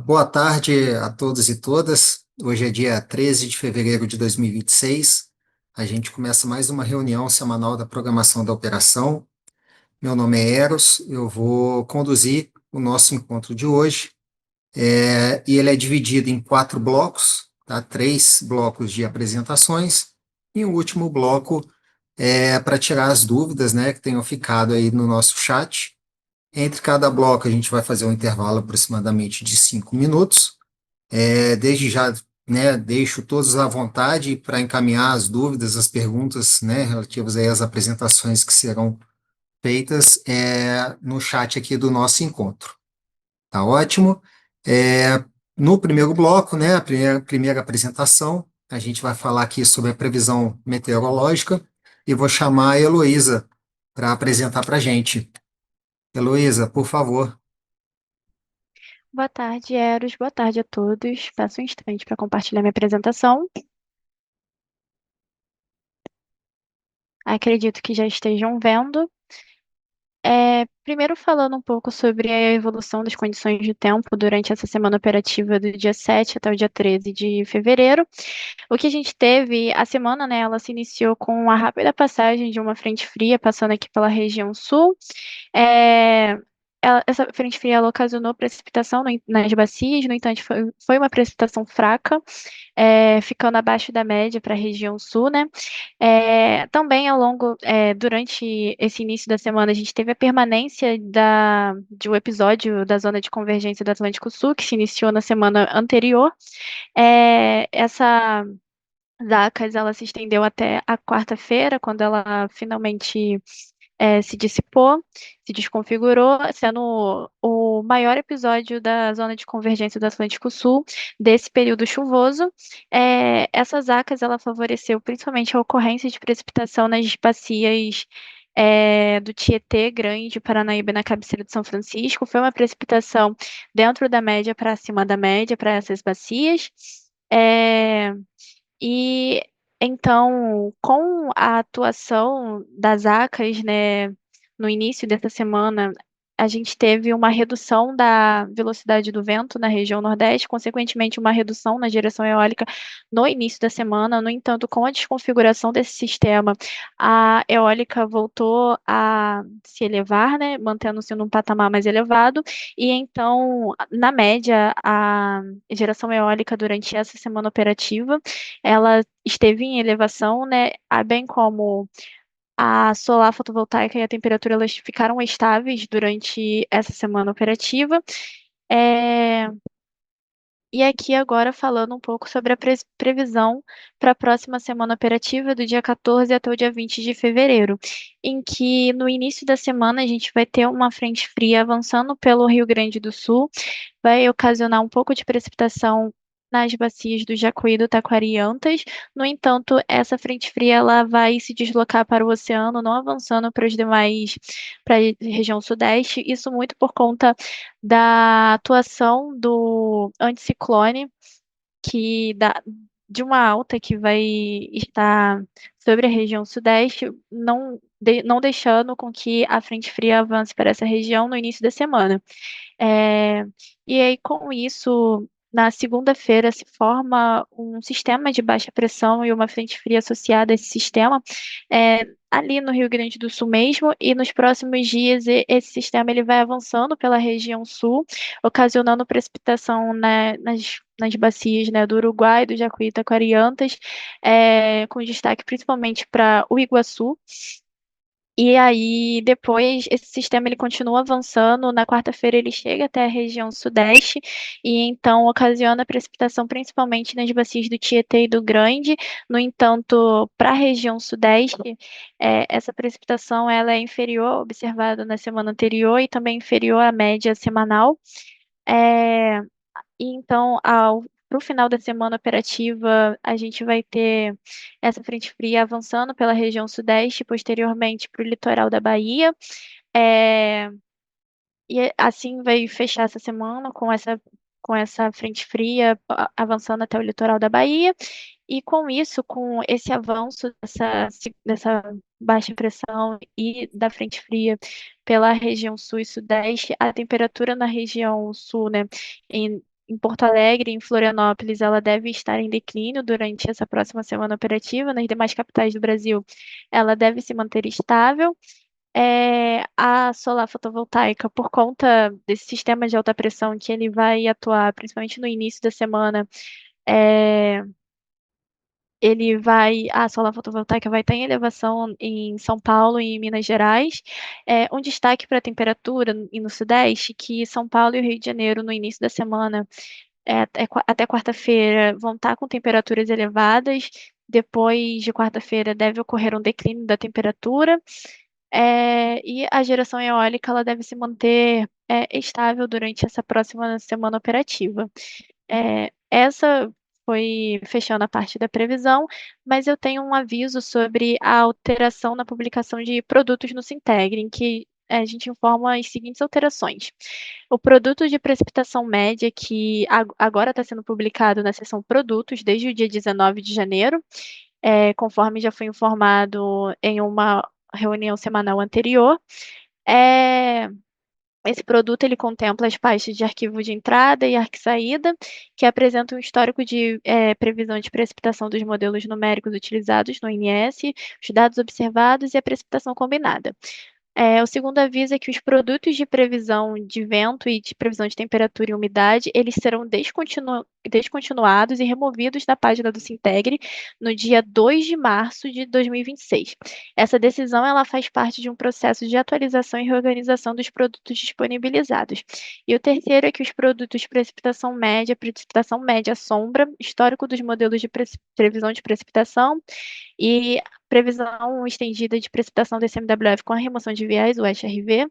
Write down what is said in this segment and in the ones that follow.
Boa tarde a todos e todas. Hoje é dia 13 de fevereiro de 2026. A gente começa mais uma reunião semanal da programação da operação. Meu nome é Eros, eu vou conduzir o nosso encontro de hoje. E ele é dividido em quatro blocos, tá? Três blocos de apresentações e o último bloco é para tirar as dúvidas, né, que tenham ficado aí no nosso chat. Entre cada bloco, a gente vai fazer um intervalo aproximadamente de 5 minutos. Desde já, né, deixo todos à vontade para encaminhar as dúvidas, as perguntas, né, relativas aí às apresentações que serão feitas no chat aqui do nosso encontro. Tá ótimo? É, no primeiro bloco, né, a primeira apresentação, a gente vai falar aqui sobre a previsão meteorológica e vou chamar a Heloísa para apresentar para a gente. Heloísa, por favor. Boa tarde, Eros. Boa tarde a todos. Peço um instante para compartilhar minha apresentação. Acredito que já estejam vendo. Primeiro, falando um pouco sobre a evolução das condições de tempo durante essa semana operativa do dia 7 até o dia 13 de fevereiro. O que a gente teve, a semana, né, ela se iniciou com a rápida passagem de uma frente fria passando aqui pela região sul. É, Essa frente fria ela ocasionou precipitação nas bacias, no entanto, foi uma precipitação fraca, ficando abaixo da média para a região sul, né? Também durante esse início da semana, a gente teve a permanência de um episódio da zona de convergência do Atlântico Sul, que se iniciou na semana anterior. Essa Dacas, ela se estendeu até a quarta-feira, quando ela finalmente se dissipou, se desconfigurou, sendo o maior episódio da zona de convergência do Atlântico Sul desse período chuvoso. Essas acas, ela favoreceu principalmente a ocorrência de precipitação nas bacias do Tietê, Grande, Paranaíba e na cabeceira de São Francisco. Foi uma precipitação dentro da média para acima da média para essas bacias. É, e então, com a atuação das ACAS, né, no início dessa semana, a gente teve uma redução da velocidade do vento na região Nordeste, consequentemente, uma redução na direção eólica no início da semana. No entanto, com a desconfiguração desse sistema, a eólica voltou a se elevar, né, mantendo-se num patamar mais elevado, e então, na média, a geração eólica durante essa semana operativa ela esteve em elevação, né, bem como a solar fotovoltaica e a temperatura elas ficaram estáveis durante essa semana operativa. É, e aqui agora falando um pouco sobre a previsão para a próxima semana operativa, do dia 14 até o dia 20 de fevereiro, em que no início da semana a gente vai ter uma frente fria avançando pelo Rio Grande do Sul, vai ocasionar um pouco de precipitação nas bacias do Jacuí, do Taquari e Antas. No entanto, essa frente fria ela vai se deslocar para o oceano, não avançando para os demais, para a região sudeste. Isso muito por conta da atuação do anticiclone de uma alta que vai estar sobre a região sudeste, não deixando com que a frente fria avance para essa região no início da semana. É, e aí, com isso, na segunda-feira se forma um sistema de baixa pressão e uma frente fria associada a esse sistema, ali no Rio Grande do Sul mesmo, e nos próximos dias esse sistema ele vai avançando pela região sul, ocasionando precipitação, né, nas bacias, né, do Uruguai, do Jacuí e Taquariantas, com destaque principalmente para o Iguaçu. E aí, depois, esse sistema ele continua avançando. Na quarta-feira, ele chega até a região sudeste e então ocasiona precipitação principalmente nas bacias do Tietê e do Grande. No entanto, para a região sudeste, essa precipitação ela é inferior ao observado na semana anterior e também inferior à média semanal. É, e então, para o final da semana operativa, a gente vai ter essa frente fria avançando pela região sudeste, posteriormente para o litoral da Bahia. É, assim vai fechar essa semana com essa frente fria avançando até o litoral da Bahia. E com isso, com esse avanço dessa baixa pressão e da frente fria pela região sul e sudeste, a temperatura na região sul, né, em Porto Alegre, em Florianópolis, ela deve estar em declínio durante essa próxima semana operativa. Nas demais capitais do Brasil, ela deve se manter estável. A solar fotovoltaica, por conta desse sistema de alta pressão que ele vai atuar, principalmente no início da semana, é, a solar fotovoltaica vai estar em elevação em São Paulo e em Minas Gerais. Um destaque para a temperatura e no Sudeste, que São Paulo e o Rio de Janeiro, no início da semana, até quarta-feira, vão estar com temperaturas elevadas. Depois de quarta-feira, deve ocorrer um declínio da temperatura. E a geração eólica ela deve se manter estável durante essa próxima semana operativa. Essa foi fechando a parte da previsão, mas eu tenho um aviso sobre a alteração na publicação de produtos no Sintegre, em que a gente informa as seguintes alterações. O produto de precipitação média, que agora está sendo publicado na seção Produtos desde o dia 19 de janeiro, conforme já foi informado em uma reunião semanal anterior. É, Esse produto ele contempla as pastas de arquivo de entrada e arquivo-saída, que apresentam um histórico de previsão de precipitação dos modelos numéricos utilizados no INS, os dados observados e a precipitação combinada. O segundo aviso é que os produtos de previsão de vento e de previsão de temperatura e umidade, eles serão descontinuados e removidos da página do Sintegre no dia 2 de março de 2026. Essa decisão ela faz parte de um processo de atualização e reorganização dos produtos disponibilizados. E o terceiro é que os produtos de precipitação média sombra, histórico dos modelos de previsão de precipitação, e previsão estendida de precipitação do ICMWF com a remoção de viés, o SRV,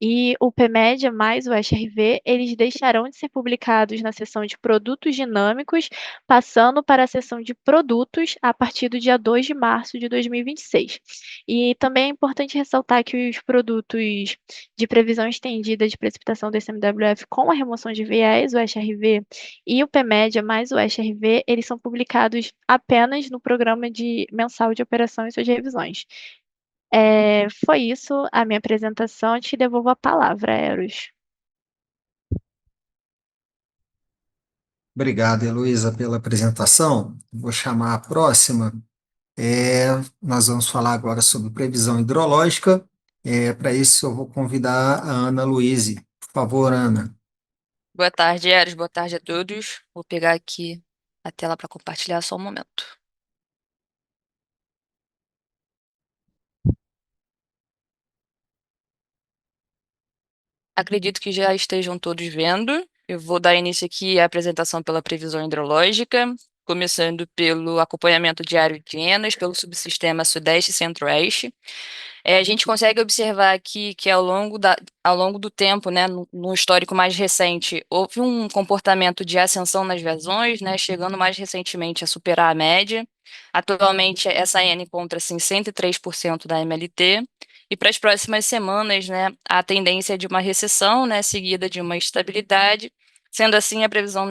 e o PMED mais o SRV, eles deixarão de ser publicados na seção de produtos dinâmicos, passando para a seção de produtos a partir do dia 2 de março de 2026. E também é importante ressaltar que os produtos de previsão estendida de precipitação do ICMWF com a remoção de viés, o SRV, e o PMED mais o SRV, eles são publicados apenas no programa de mensal de operação e suas revisões. Foi isso a minha apresentação. Te devolvo a palavra, Eros. Obrigado, Heloísa, pela apresentação. Vou chamar a próxima. Nós vamos falar agora sobre previsão hidrológica. Para isso, eu vou convidar a Ana Luíse. Por favor, Ana. Boa tarde, Eros. Boa tarde a todos. Vou pegar aqui a tela para compartilhar só um momento. Acredito que já estejam todos vendo. Eu vou dar início aqui à apresentação pela previsão hidrológica, começando pelo acompanhamento diário de Enas, pelo subsistema Sudeste e Centro-Oeste. A gente consegue observar aqui que ao longo do tempo, né, no histórico mais recente, houve um comportamento de ascensão nas vazões, né, chegando mais recentemente a superar a média. Atualmente, essa N encontra-se em 103% da MLT. E para as próximas semanas, né, a tendência é de uma recessão, né, seguida de uma estabilidade. Sendo assim, a previsão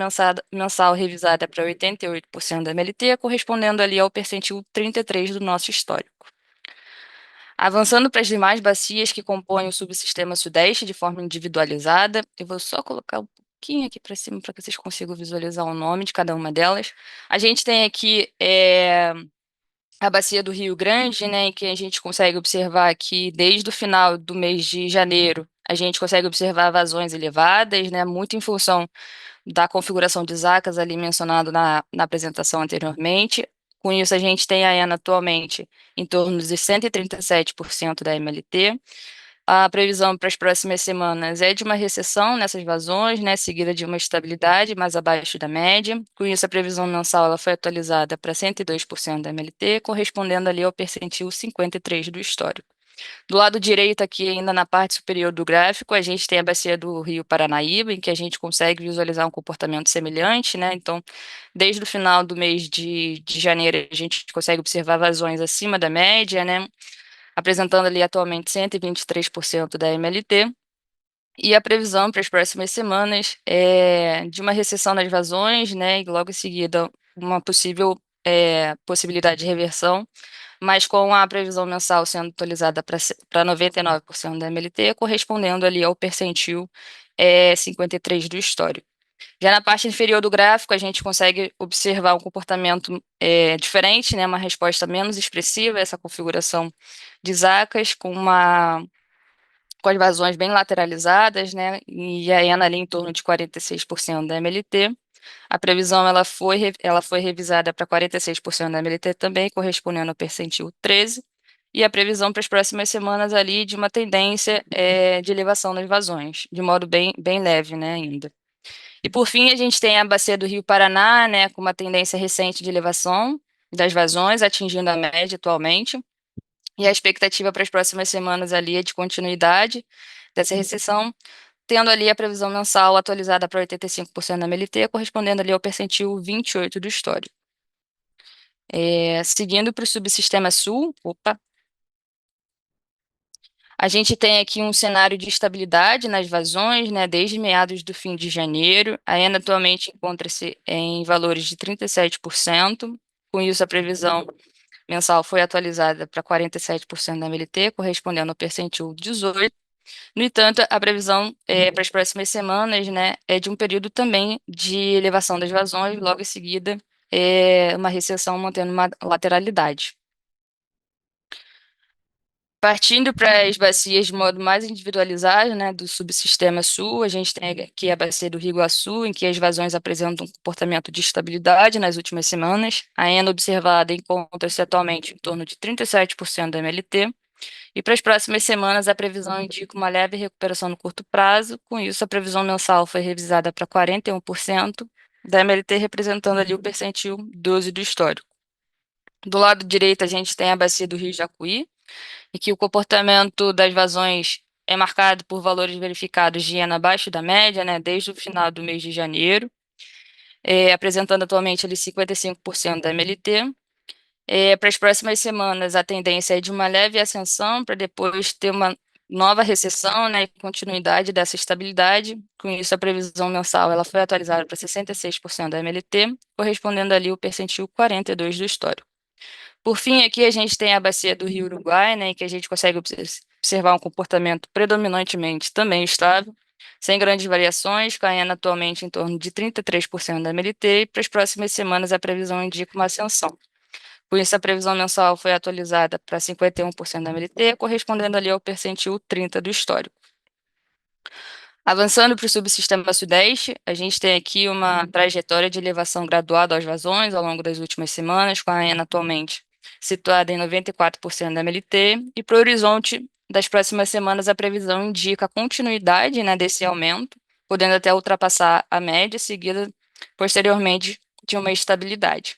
mensal revisada para 88% da MLT, correspondendo ali ao percentil 33 do nosso histórico. Avançando para as demais bacias que compõem o subsistema Sudeste de forma individualizada, eu vou só colocar um pouquinho aqui para cima para que vocês consigam visualizar o nome de cada uma delas. A gente tem aqui a bacia do Rio Grande, né, em que a gente consegue observar que desde o final do mês de janeiro a gente consegue observar vazões elevadas, né, muito em função da configuração de Zacas ali mencionado na apresentação anteriormente. Com isso, a gente tem a ENA atualmente em torno de 137% da MLT. A previsão para as próximas semanas é de uma recessão nessas vazões, né, seguida de uma estabilidade mais abaixo da média. Com isso, a previsão mensal ela foi atualizada para 102% da MLT, correspondendo ali ao percentil 53 do histórico. Do lado direito aqui, ainda na parte superior do gráfico, a gente tem a bacia do Rio Paranaíba, em que a gente consegue visualizar um comportamento semelhante, né? Então, desde o final do mês de janeiro, a gente consegue observar vazões acima da média, né? Apresentando ali atualmente 123% da MLT. E a previsão para as próximas semanas é de uma recessão nas vazões, né? E logo em seguida, uma possível possibilidade de reversão, mas com a previsão mensal sendo atualizada para 99% da MLT, correspondendo ali ao percentil 53 do histórico. Já na parte inferior do gráfico, a gente consegue observar um comportamento diferente, né, uma resposta menos expressiva, essa configuração de Zackas, com as vazões bem lateralizadas, né, e a ENA ali em torno de 46% da MLT. A previsão ela foi revisada para 46% da MLT também, correspondendo ao percentil 13, e a previsão para as próximas semanas ali de uma tendência de elevação das vazões, de modo bem leve, né, ainda. E por fim, a gente tem a bacia do Rio Paraná, né, com uma tendência recente de elevação das vazões, atingindo a média atualmente. E a expectativa para as próximas semanas ali é de continuidade dessa recessão, tendo ali a previsão mensal atualizada para 85% da MLT, correspondendo ali ao percentil 28 do histórico. Seguindo para o subsistema sul, a gente tem aqui um cenário de estabilidade nas vazões, né, desde meados do fim de janeiro. A ENA atualmente encontra-se em valores de 37%. Com isso, a previsão mensal foi atualizada para 47% da MLT, correspondendo ao percentil 18. No entanto, a previsão para as próximas semanas, né, é de um período também de elevação das vazões, logo em seguida, uma recessão mantendo uma lateralidade. Partindo para as bacias de modo mais individualizado, né, do subsistema sul, a gente tem aqui a bacia do Rio Iguaçu, em que as vazões apresentam um comportamento de estabilidade nas últimas semanas. A ENA observada encontra-se atualmente em torno de 37% da MLT, e para as próximas semanas a previsão indica uma leve recuperação no curto prazo. Com isso, a previsão mensal foi revisada para 41% da MLT, representando ali o percentil 12 do histórico. Do lado direito, a gente tem a bacia do Rio Jacuí, e que o comportamento das vazões é marcado por valores verificados de ENA abaixo da média, né, desde o final do mês de janeiro, apresentando atualmente ali 55% da MLT. Para as próximas semanas, a tendência é de uma leve ascensão, para depois ter uma nova recessão, né, e continuidade dessa estabilidade. Com isso, a previsão mensal ela foi atualizada para 66% da MLT, correspondendo ali o percentil 42 do histórico. Por fim, aqui a gente tem a bacia do Rio Uruguai, né, em que a gente consegue observar um comportamento predominantemente também estável, sem grandes variações, caindo atualmente em torno de 33% da MLT, e para as próximas semanas a previsão indica uma ascensão. Com isso, a previsão mensal foi atualizada para 51% da MLT, correspondendo ali ao percentil 30 do histórico. Avançando para o subsistema sudeste, a gente tem aqui uma trajetória de elevação gradual das vazões ao longo das últimas semanas, com a ENA atualmente situada em 94% da MLT, e para o horizonte das próximas semanas a previsão indica a continuidade, né, desse aumento, podendo até ultrapassar a média, seguida posteriormente de uma estabilidade.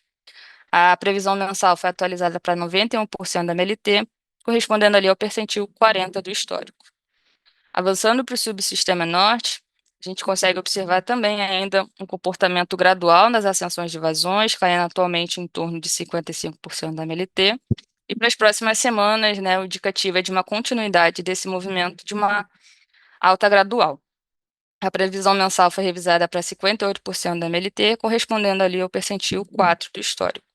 A previsão mensal foi atualizada para 91% da MLT, correspondendo ali ao percentil 40 do histórico. Avançando para o subsistema norte, a gente consegue observar também ainda um comportamento gradual nas ascensões de vazões, caindo atualmente em torno de 55% da MLT. E para as próximas semanas, né, o indicativo é de uma continuidade desse movimento de uma alta gradual. A previsão mensal foi revisada para 58% da MLT, correspondendo ali ao percentil 4 do histórico.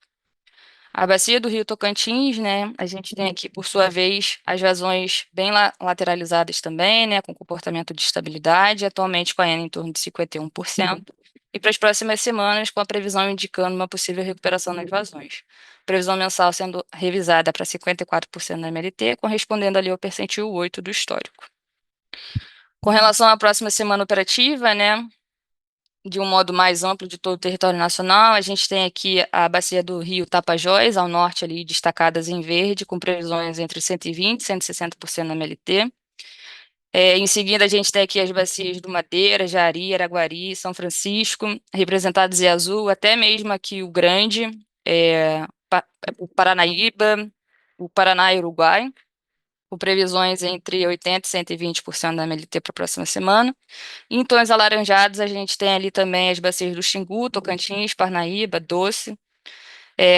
A bacia do Rio Tocantins, né, a gente tem aqui, por sua vez, as vazões bem lateralizadas também, né, com comportamento de estabilidade, atualmente com a ENA em torno de 51%, e para as próximas semanas, com a previsão indicando uma possível recuperação nas vazões. Previsão mensal sendo revisada para 54% da MLT, correspondendo ali ao percentil 8 do histórico. Com relação à próxima semana operativa, né, de um modo mais amplo de todo o território nacional, a gente tem aqui a bacia do Rio Tapajós, ao norte ali, destacadas em verde, com previsões entre 120% e 160% na MLT. Em seguida, a gente tem aqui as bacias do Madeira, Jari, Araguari, São Francisco, representadas em azul, até mesmo aqui o Grande, o Paranaíba, o Paraná e Uruguai, com previsões entre 80% e 120% da MLT para a próxima semana. Em tons alaranjados, a gente tem ali também as bacias do Xingu, Tocantins, Parnaíba, Doce,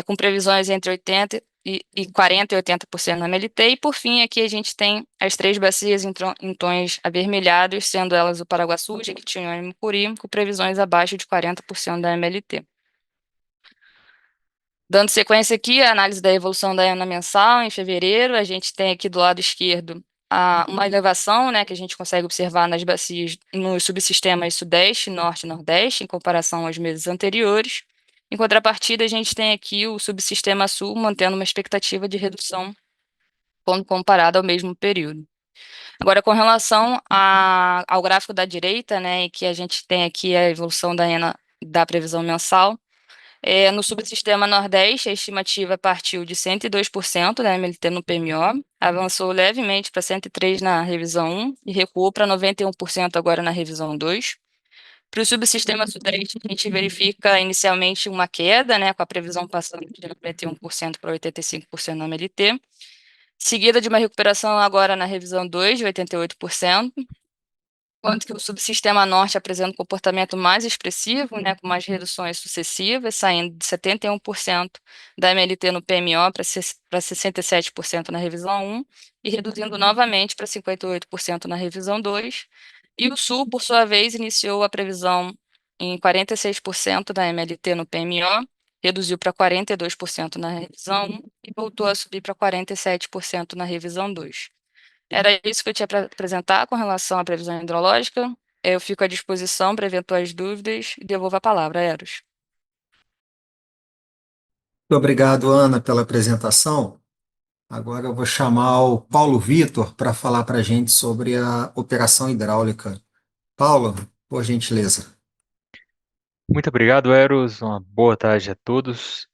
com previsões entre 40% e 80% na MLT. E, por fim, aqui a gente tem as três bacias em tons avermelhados, sendo elas o Paraguaçu, Jequitinhonha e Mucuri, com previsões abaixo de 40% da MLT. Dando sequência aqui à análise da evolução da ENA mensal, em fevereiro, a gente tem aqui do lado esquerdo uma elevação, né, que a gente consegue observar nas bacias, nos subsistemas Sudeste, Norte e Nordeste, em comparação aos meses anteriores. Em contrapartida, a gente tem aqui o subsistema Sul mantendo uma expectativa de redução quando comparado ao mesmo período. Agora, com relação ao gráfico da direita, né, em que a gente tem aqui a evolução da previsão mensal, no subsistema Nordeste, a estimativa partiu de 102% da MLT no PMO, avançou levemente para 103% na revisão 1 e recuou para 91% agora na revisão 2. Para o subsistema Sudeste, a gente verifica inicialmente uma queda, né, com a previsão passando de 91% para 85% na MLT, seguida de uma recuperação agora na revisão 2 de 88%, enquanto que o subsistema norte apresenta um comportamento mais expressivo, né, com mais reduções sucessivas, saindo de 71% da MLT no PMO para 67% na revisão 1 e reduzindo novamente para 58% na revisão 2. E o sul, por sua vez, iniciou a previsão em 46% da MLT no PMO, reduziu para 42% na revisão 1 e voltou a subir para 47% na revisão 2. Era isso que eu tinha para apresentar com relação à previsão hidrológica. Eu fico à disposição para eventuais dúvidas e devolvo a palavra, Eros. Muito obrigado, Ana, pela apresentação. Agora eu vou chamar o Paulo Vitor para falar para a gente sobre a operação hidráulica. Paulo, por gentileza. Muito obrigado, Eros. Uma boa tarde a todos.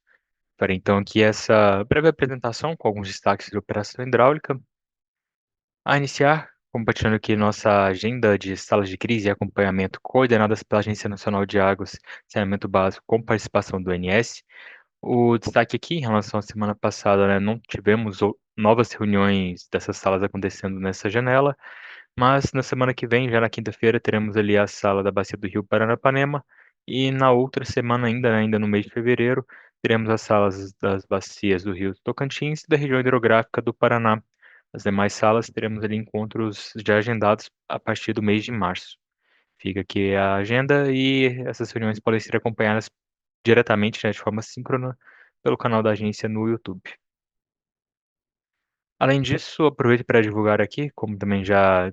Para então aqui essa breve apresentação com alguns destaques de operação hidráulica. A iniciar, compartilhando aqui nossa agenda de salas de crise e acompanhamento coordenadas pela Agência Nacional de Águas e Saneamento Básico com participação do INS. O destaque aqui em relação à semana passada, né, não tivemos novas reuniões dessas salas acontecendo nessa janela, mas na semana que vem, já na quinta-feira, teremos ali a sala da Bacia do Rio Paranapanema e na outra semana ainda, né, ainda no mês de fevereiro, teremos as salas das bacias do Rio Tocantins e da região hidrográfica do Paraná. As demais salas teremos ali encontros já agendados a partir do mês de março. Fica aqui a agenda e essas reuniões podem ser acompanhadas diretamente, né, de forma síncrona pelo canal da agência no YouTube. Além disso, aproveito para divulgar aqui, como também já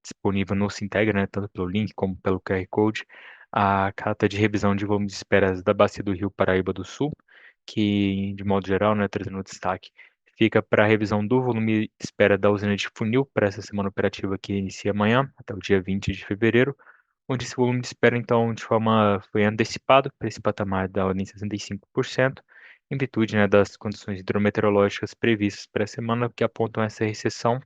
disponível no Sintegra, né, tanto pelo link como pelo QR Code, a carta de revisão de volume de esperas da Bacia do Rio Paraíba do Sul, que, de modo geral, né, trazendo destaque, fica para a revisão do volume de espera da usina de funil para essa semana operativa que inicia amanhã, até o dia 20 de fevereiro, onde esse volume de espera, então, de forma foi antecipado para esse patamar da ordem de 65%, em virtude, né, das condições hidrometeorológicas previstas para a semana que apontam essa recessão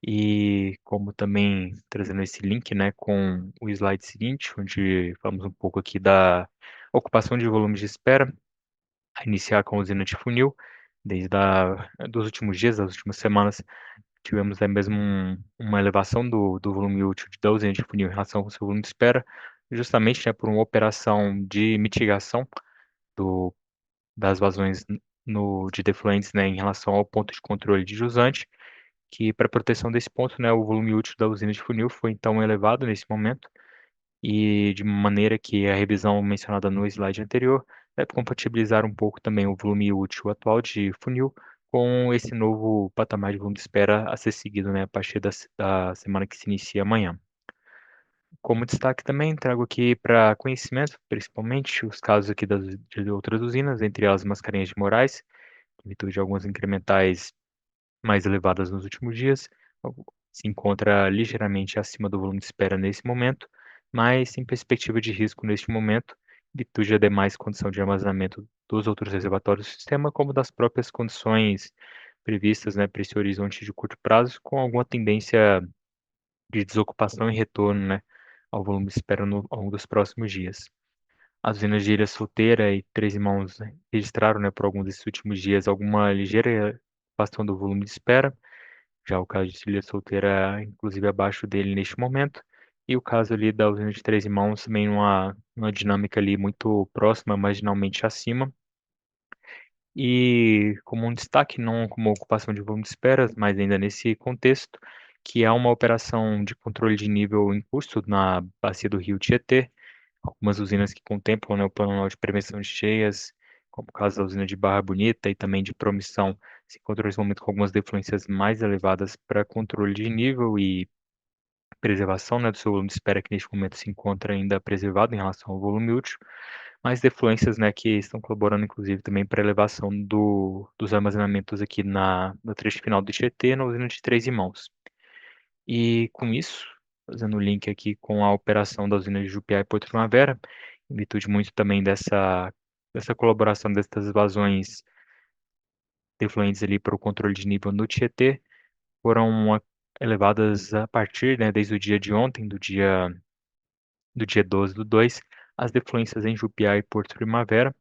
e como também trazendo esse link, né, com o slide seguinte, onde falamos um pouco aqui da ocupação de volumes de espera, a iniciar com a usina de funil, dos últimos dias, das últimas semanas, tivemos aí mesmo uma elevação do volume útil da usina de funil em relação ao seu volume de espera, justamente, né, por uma operação de mitigação do, das vazões de defluentes, né, em relação ao ponto de controle de jusante, que para proteção desse ponto, né, o volume útil da usina de funil foi então elevado nesse momento e de maneira que a revisão mencionada no slide anterior deve compatibilizar um pouco também o volume útil atual de funil com esse novo patamar de volume de espera a ser seguido, né, a partir da semana que se inicia amanhã. Como destaque também trago aqui para conhecimento, principalmente os casos aqui de outras usinas, entre elas Mascarenhas de Moraes, em virtude de alguns incrementais mais elevadas nos últimos dias, se encontra ligeiramente acima do volume de espera nesse momento, mas sem perspectiva de risco neste momento, em virtude da demais condição de armazenamento dos outros reservatórios do sistema, como das próprias condições previstas, né, para esse horizonte de curto prazo, com alguma tendência de desocupação e retorno, né, ao volume de espera ao longo dos próximos dias. As usinas de Ilha Solteira e Três Irmãos, né, registraram, né, por alguns desses últimos dias alguma ligeira ocupação do volume de espera, já o caso de Ilha Solteira, inclusive abaixo dele neste momento, e o caso ali da usina de Três Irmãos também uma dinâmica ali muito próxima, marginalmente acima. E como um destaque, não como ocupação de volume de esperas, mas ainda nesse contexto, que é uma operação de controle de nível em curso na bacia do Rio Tietê, algumas usinas que contemplam, né, o Plano Anual de Prevenção de Cheias, como o caso da usina de Barra Bonita e também de Promissão, se encontrou nesse momento com algumas defluências mais elevadas para controle de nível e preservação, né, do seu volume de espera, que neste momento se encontra ainda preservado em relação ao volume útil, mas defluências, né, que estão colaborando, inclusive, também para a elevação dos armazenamentos aqui no trecho final do Tietê, na usina de Três Irmãos. E com isso, fazendo o link aqui com a operação da usina de Jupiá e Porto Primavera, em virtude muito também dessa colaboração dessas vazões defluentes ali para o controle de nível no Tietê, foram elevadas a partir, né, desde o dia de ontem, do dia 12/2, as defluências em Jupiá e Porto Primavera,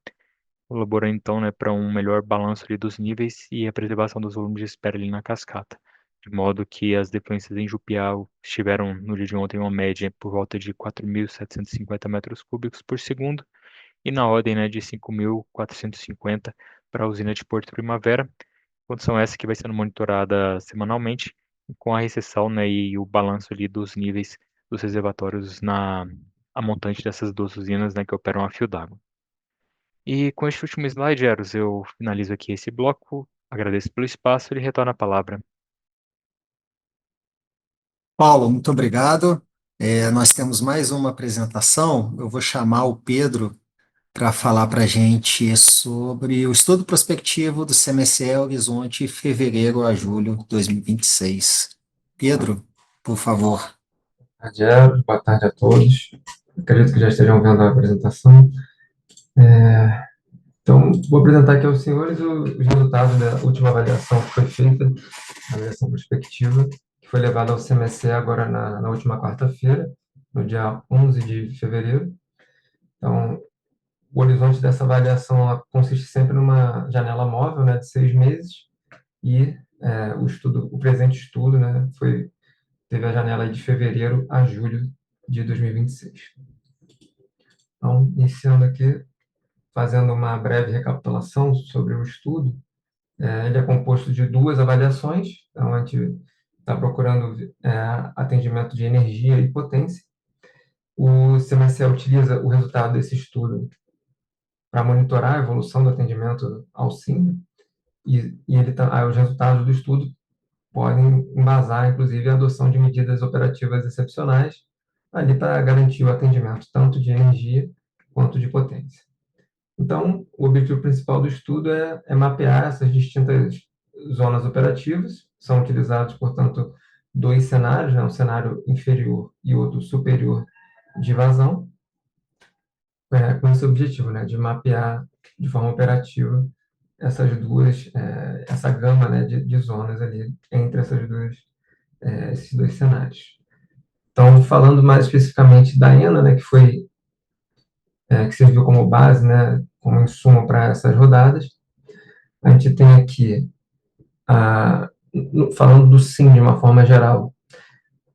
colaborando então, né, para um melhor balanço ali dos níveis e a preservação dos volumes de espera ali na cascata. De modo que as defluências em Jupiá estiveram no dia de ontem uma média por volta de 4.750 metros cúbicos por segundo e na ordem, né, de 5.450 para a usina de Porto Primavera, condição essa que vai sendo monitorada semanalmente com a recessão, né, e o balanço ali dos níveis dos reservatórios a montante dessas duas usinas, né, que operam a fio d'água. E com este último slide, Eros, eu finalizo aqui esse bloco, agradeço pelo espaço e retorno a palavra. Paulo, muito obrigado. Nós temos mais uma apresentação. Eu vou chamar o Pedro para falar para a gente sobre o estudo prospectivo do CMSE Horizonte fevereiro a julho de 2026. Pedro, por favor. Boa tarde, Eros. Boa tarde a todos. Acredito que já estejam vendo a apresentação. Então, vou apresentar aqui aos senhores os resultados da última avaliação que foi feita, a avaliação prospectiva, que foi levada ao CMSE agora na última quarta-feira, no dia 11 de fevereiro. Então, o horizonte dessa avaliação ela consiste sempre numa janela móvel, né, de 6 meses, e o presente estudo, né, teve a janela de fevereiro a julho de 2026. Então, iniciando aqui, fazendo uma breve recapitulação sobre o estudo, ele é composto de duas avaliações, então a gente está procurando atendimento de energia e potência. O CMSE utiliza o resultado desse estudo para monitorar a evolução do atendimento ao SIM, e os resultados do estudo podem embasar, inclusive, a adoção de medidas operativas excepcionais ali para garantir o atendimento tanto de energia quanto de potência. Então, o objetivo principal do estudo é mapear essas distintas zonas operativas. São utilizados, portanto, dois cenários, né? Um cenário inferior e outro superior de vazão, com esse objetivo, né? De mapear de forma operativa essa gama, né, de zonas ali entre esses dois cenários. Então, falando mais especificamente da ENA, né, que serviu como base, né, como insumo para essas rodadas, a gente tem aqui, falando do SIM de uma forma geral,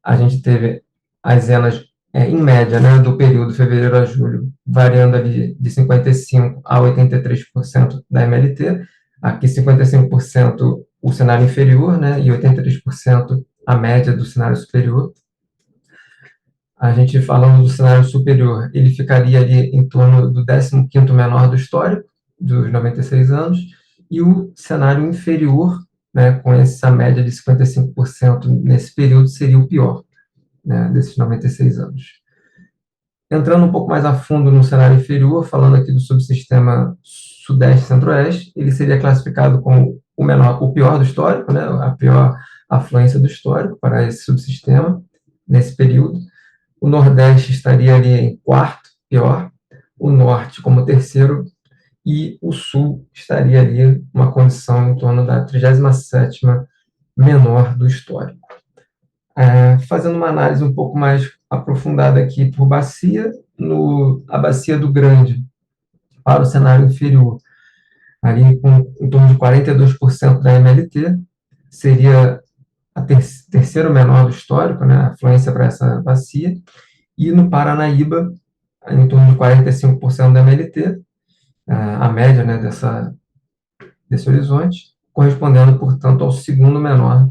a gente teve as ENAs, em média, né, do período fevereiro a julho, variando ali de 55% a 83% da MLT, aqui 55% o cenário inferior, né, e 83% a média do cenário superior. A gente falando do cenário superior, ele ficaria ali em torno do 15º menor do histórico, dos 96 anos, e o cenário inferior, né, com essa média de 55% nesse período, seria o pior, né, desses 96 anos. Entrando um pouco mais a fundo no cenário inferior, falando aqui do subsistema Sudeste-Centro-Oeste, ele seria classificado como o pior do histórico, né, a pior afluência do histórico para esse subsistema nesse período. O Nordeste estaria ali em quarto, pior, o Norte como terceiro, e o Sul estaria ali uma condição em torno da 37ª menor do histórico. Fazendo uma análise um pouco mais aprofundada aqui por bacia, a bacia do Grande, para o cenário inferior, ali em torno de 42% da MLT, seria a terceiro menor do histórico, né, a afluência para essa bacia, e no Paranaíba, em torno de 45% da MLT, a média, né, desse horizonte, correspondendo, portanto, ao segundo menor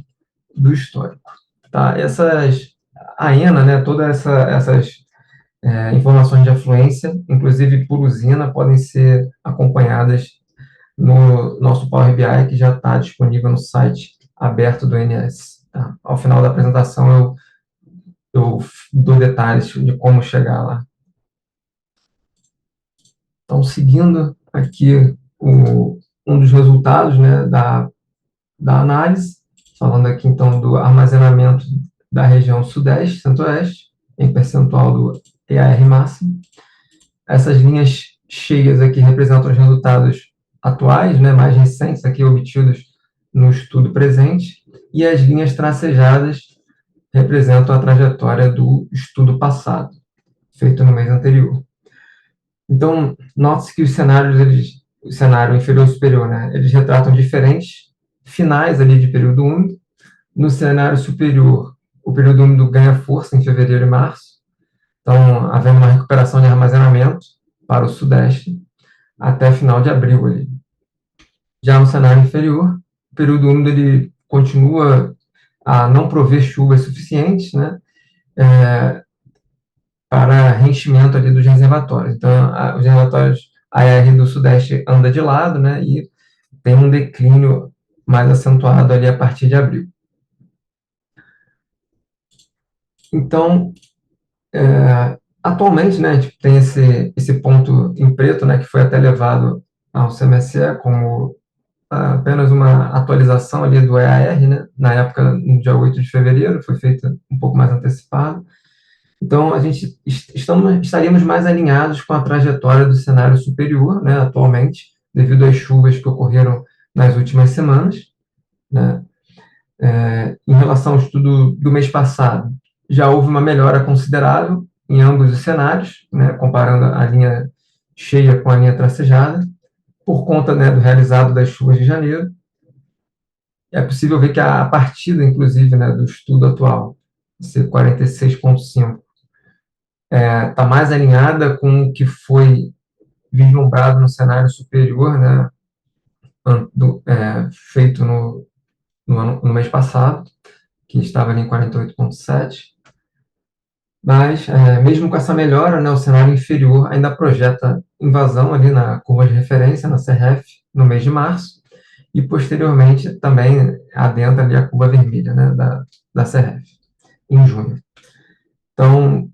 do histórico. Tá? A ENA, né, todas essas informações de afluência, inclusive por usina, podem ser acompanhadas no nosso Power BI, que já está disponível no site aberto do INS. Tá? Ao final da apresentação, eu dou detalhes de como chegar lá. Então, seguindo aqui um dos resultados, né, da análise, falando aqui então do armazenamento da região Sudeste, Centro-Oeste, em percentual do EAR máximo. Essas linhas cheias aqui representam os resultados atuais, né, mais recentes, aqui obtidos no estudo presente, e as linhas tracejadas representam a trajetória do estudo passado, feito no mês anterior. Então, note-se que os cenários, o cenário inferior e superior, né, eles retratam diferentes finais ali de período úmido. No cenário superior, o período úmido ganha força em fevereiro e março, então, havendo uma recuperação de armazenamento para o Sudeste até final de abril ali. Já no cenário inferior, o período úmido ele continua a não prover chuvas suficientes, né, para reenchimento ali dos reservatórios. Então, os reservatórios AR do Sudeste anda de lado, né, e tem um declínio mais acentuado ali a partir de abril. Então, atualmente, né, a gente tem esse ponto em preto, né, que foi até levado ao CMSE como apenas uma atualização ali do EAR, né, na época, no dia 8 de fevereiro, foi feita um pouco mais antecipado. Então, a gente estaríamos mais alinhados com a trajetória do cenário superior, né, atualmente, devido às chuvas que ocorreram nas últimas semanas, né. Em relação ao estudo do mês passado, já houve uma melhora considerável em ambos os cenários, né, comparando a linha cheia com a linha tracejada, por conta, né, do realizado das chuvas de janeiro. É possível ver que a partida, inclusive, né, do estudo atual, esse 46,5, está mais alinhada com o que foi vislumbrado no cenário superior, né, feito no mês passado, que estava ali em 48,7. Mas, mesmo com essa melhora, né, o cenário inferior ainda projeta invasão ali na curva de referência, na CRF, no mês de março, e posteriormente também adentra ali a curva vermelha, né, da CRF, em junho. Então,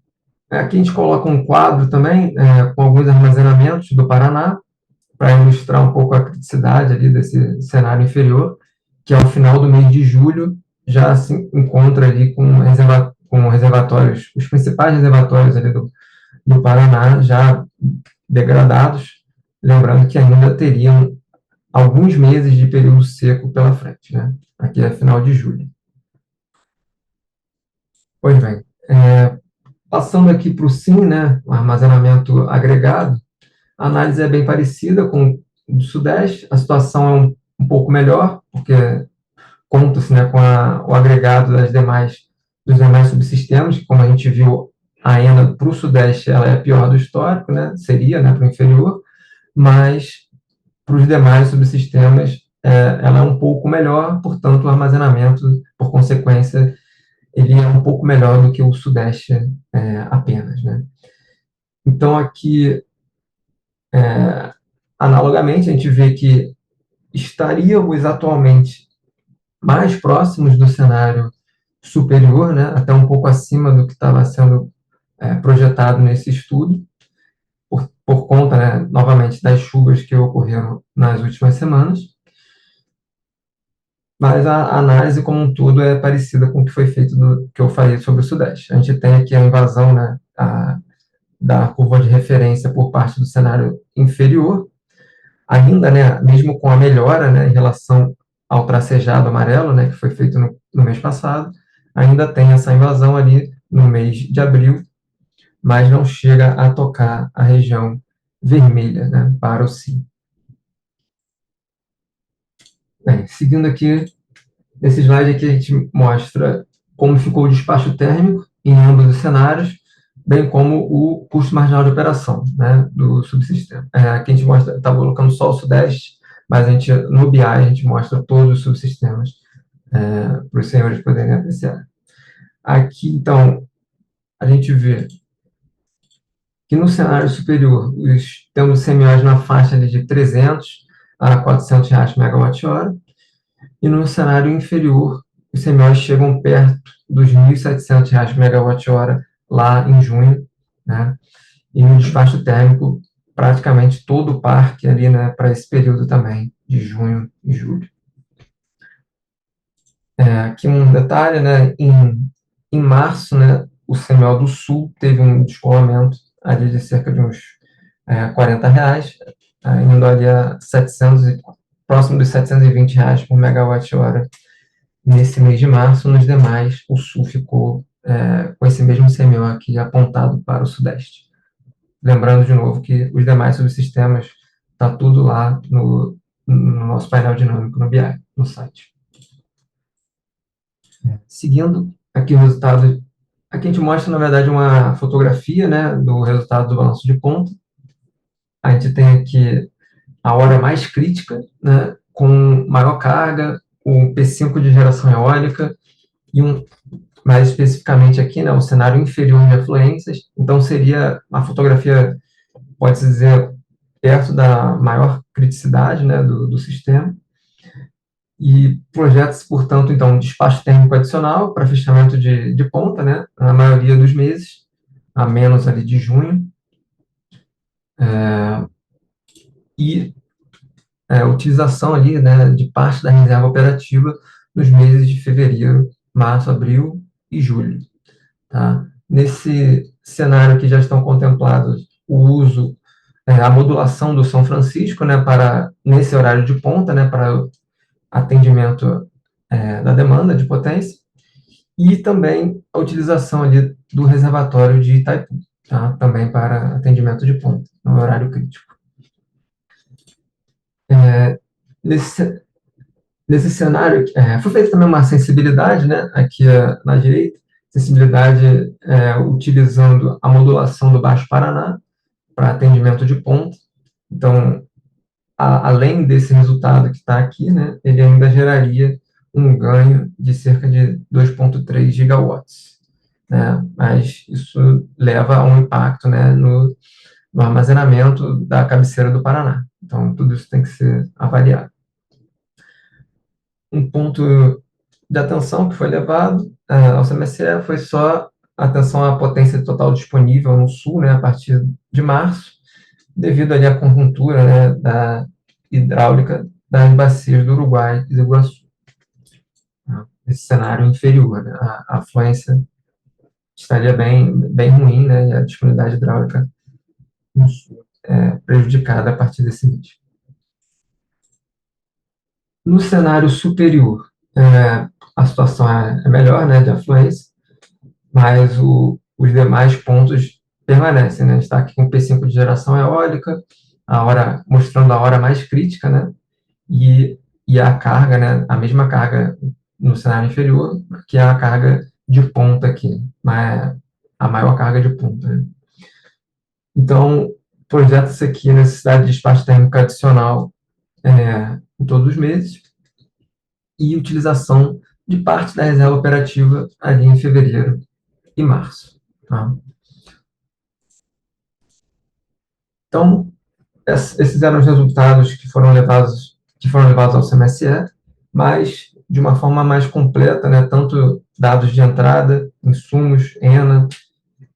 aqui a gente coloca um quadro também, com alguns armazenamentos do Paraná, para ilustrar um pouco a criticidade ali desse cenário inferior, que ao final do mês de julho já se encontra ali com reservatórios, os principais reservatórios ali do Paraná já degradados, lembrando que ainda teriam alguns meses de período seco pela frente, né? Aqui é final de julho. Pois bem, passando aqui para o SIM, né, o armazenamento agregado, a análise é bem parecida com o do Sudeste, a situação é um pouco melhor, porque conta-se, né, com o agregado dos demais subsistemas, que, como a gente viu, a ENA para o Sudeste ela é a pior do histórico, né, seria, né, para o inferior, mas para os demais subsistemas ela é um pouco melhor, portanto, o armazenamento, por consequência, ele é um pouco melhor do que o Sudeste apenas, né. Então, aqui, analogamente, a gente vê que estaríamos atualmente mais próximos do cenário superior, né, até um pouco acima do que estava sendo projetado nesse estudo, por conta, né, novamente, das chuvas que ocorreram nas últimas semanas. Mas a análise como um todo é parecida com o que foi feito que eu falei sobre o Sudeste. A gente tem aqui a invasão, né, da curva de referência por parte do cenário inferior, ainda, né, mesmo com a melhora, né, em relação ao tracejado amarelo, né, que foi feito no mês passado, ainda tem essa invasão ali no mês de abril, mas não chega a tocar a região vermelha, né, para o SIM. Bem, seguindo aqui, nesse slide aqui a gente mostra como ficou o despacho térmico em ambos os cenários, bem como o custo marginal de operação, né, do subsistema. Aqui a gente mostra, está colocando só o Sudeste, mas no BI a gente mostra todos os subsistemas para os senhores poderem apreciar. Aqui, então, a gente vê que no cenário superior temos CMOs na faixa ali de 300 a 400 reais por megawatt-hora, e no cenário inferior, os CMOs chegam perto dos 1.700 reais por megawatt-hora lá em junho, né? E no despacho térmico, praticamente todo o parque ali, né, para esse período também, de junho e julho. Aqui um detalhe, né, em março, né, o CMO do Sul teve um descolamento ali de cerca de uns R$ 40, indo ali a 700, próximo dos R$ 720 por megawatt-hora nesse mês de março. Nos demais, o Sul ficou com esse mesmo CMO aqui apontado para o Sudeste. Lembrando de novo que os demais subsistemas está tudo lá no nosso painel dinâmico no BI, no site. Seguindo aqui o resultado, aqui a gente mostra, na verdade, uma fotografia, né, do resultado do balanço de ponta. A gente tem aqui a hora mais crítica, né, com maior carga, o P5 de geração eólica e mais especificamente aqui, né, o cenário inferior de afluências. Então, seria uma fotografia, pode-se dizer, perto da maior criticidade, né, do sistema. E projeta-se, portanto, então, um despacho térmico adicional para fechamento de ponta, né, na maioria dos meses, a menos ali de junho. E utilização ali, né, de parte da reserva operativa nos meses de fevereiro, março, abril e julho. Tá? Nesse cenário aqui já estão contemplados o uso, a modulação do São Francisco, né, nesse horário de ponta, né, para atendimento da demanda de potência, e também a utilização ali do reservatório de Itaipu, tá? Também para atendimento de ponta, no horário crítico. Nesse cenário, foi feita também uma sensibilidade, né, aqui na direita, sensibilidade utilizando a modulação do Baixo Paraná para atendimento de ponta. Então, além desse resultado que está aqui, né, ele ainda geraria um ganho de cerca de 2,3 gigawatts. Né, mas isso leva a um impacto, né, no armazenamento da cabeceira do Paraná. Então, tudo isso tem que ser avaliado. Um ponto de atenção que foi levado ao CMSE foi só a atenção à potência total disponível no Sul, né, a partir de março, devido ali à conjuntura, né, da hidráulica das bacias do Uruguai e do Iguaçu. Esse cenário inferior, né, a afluência estaria bem ruim, né, e a disponibilidade hidráulica no Sul prejudicada a partir desse mês. No cenário superior, a situação é melhor, né, de afluência, mas os demais pontos permanecem, né? A gente está aqui com o P5 de geração eólica, mostrando a hora mais crítica, né? E a carga, né? A mesma carga no cenário inferior, que é a carga de ponta aqui, a maior carga de ponta, né? Então, projeta-se aqui a necessidade de despacho térmico adicional em todos os meses, e utilização de parte da reserva operativa ali em fevereiro e março. Tá? Então, esses eram os resultados que foram levados ao CMSE, mas de uma forma mais completa, né, tanto dados de entrada, insumos, ENA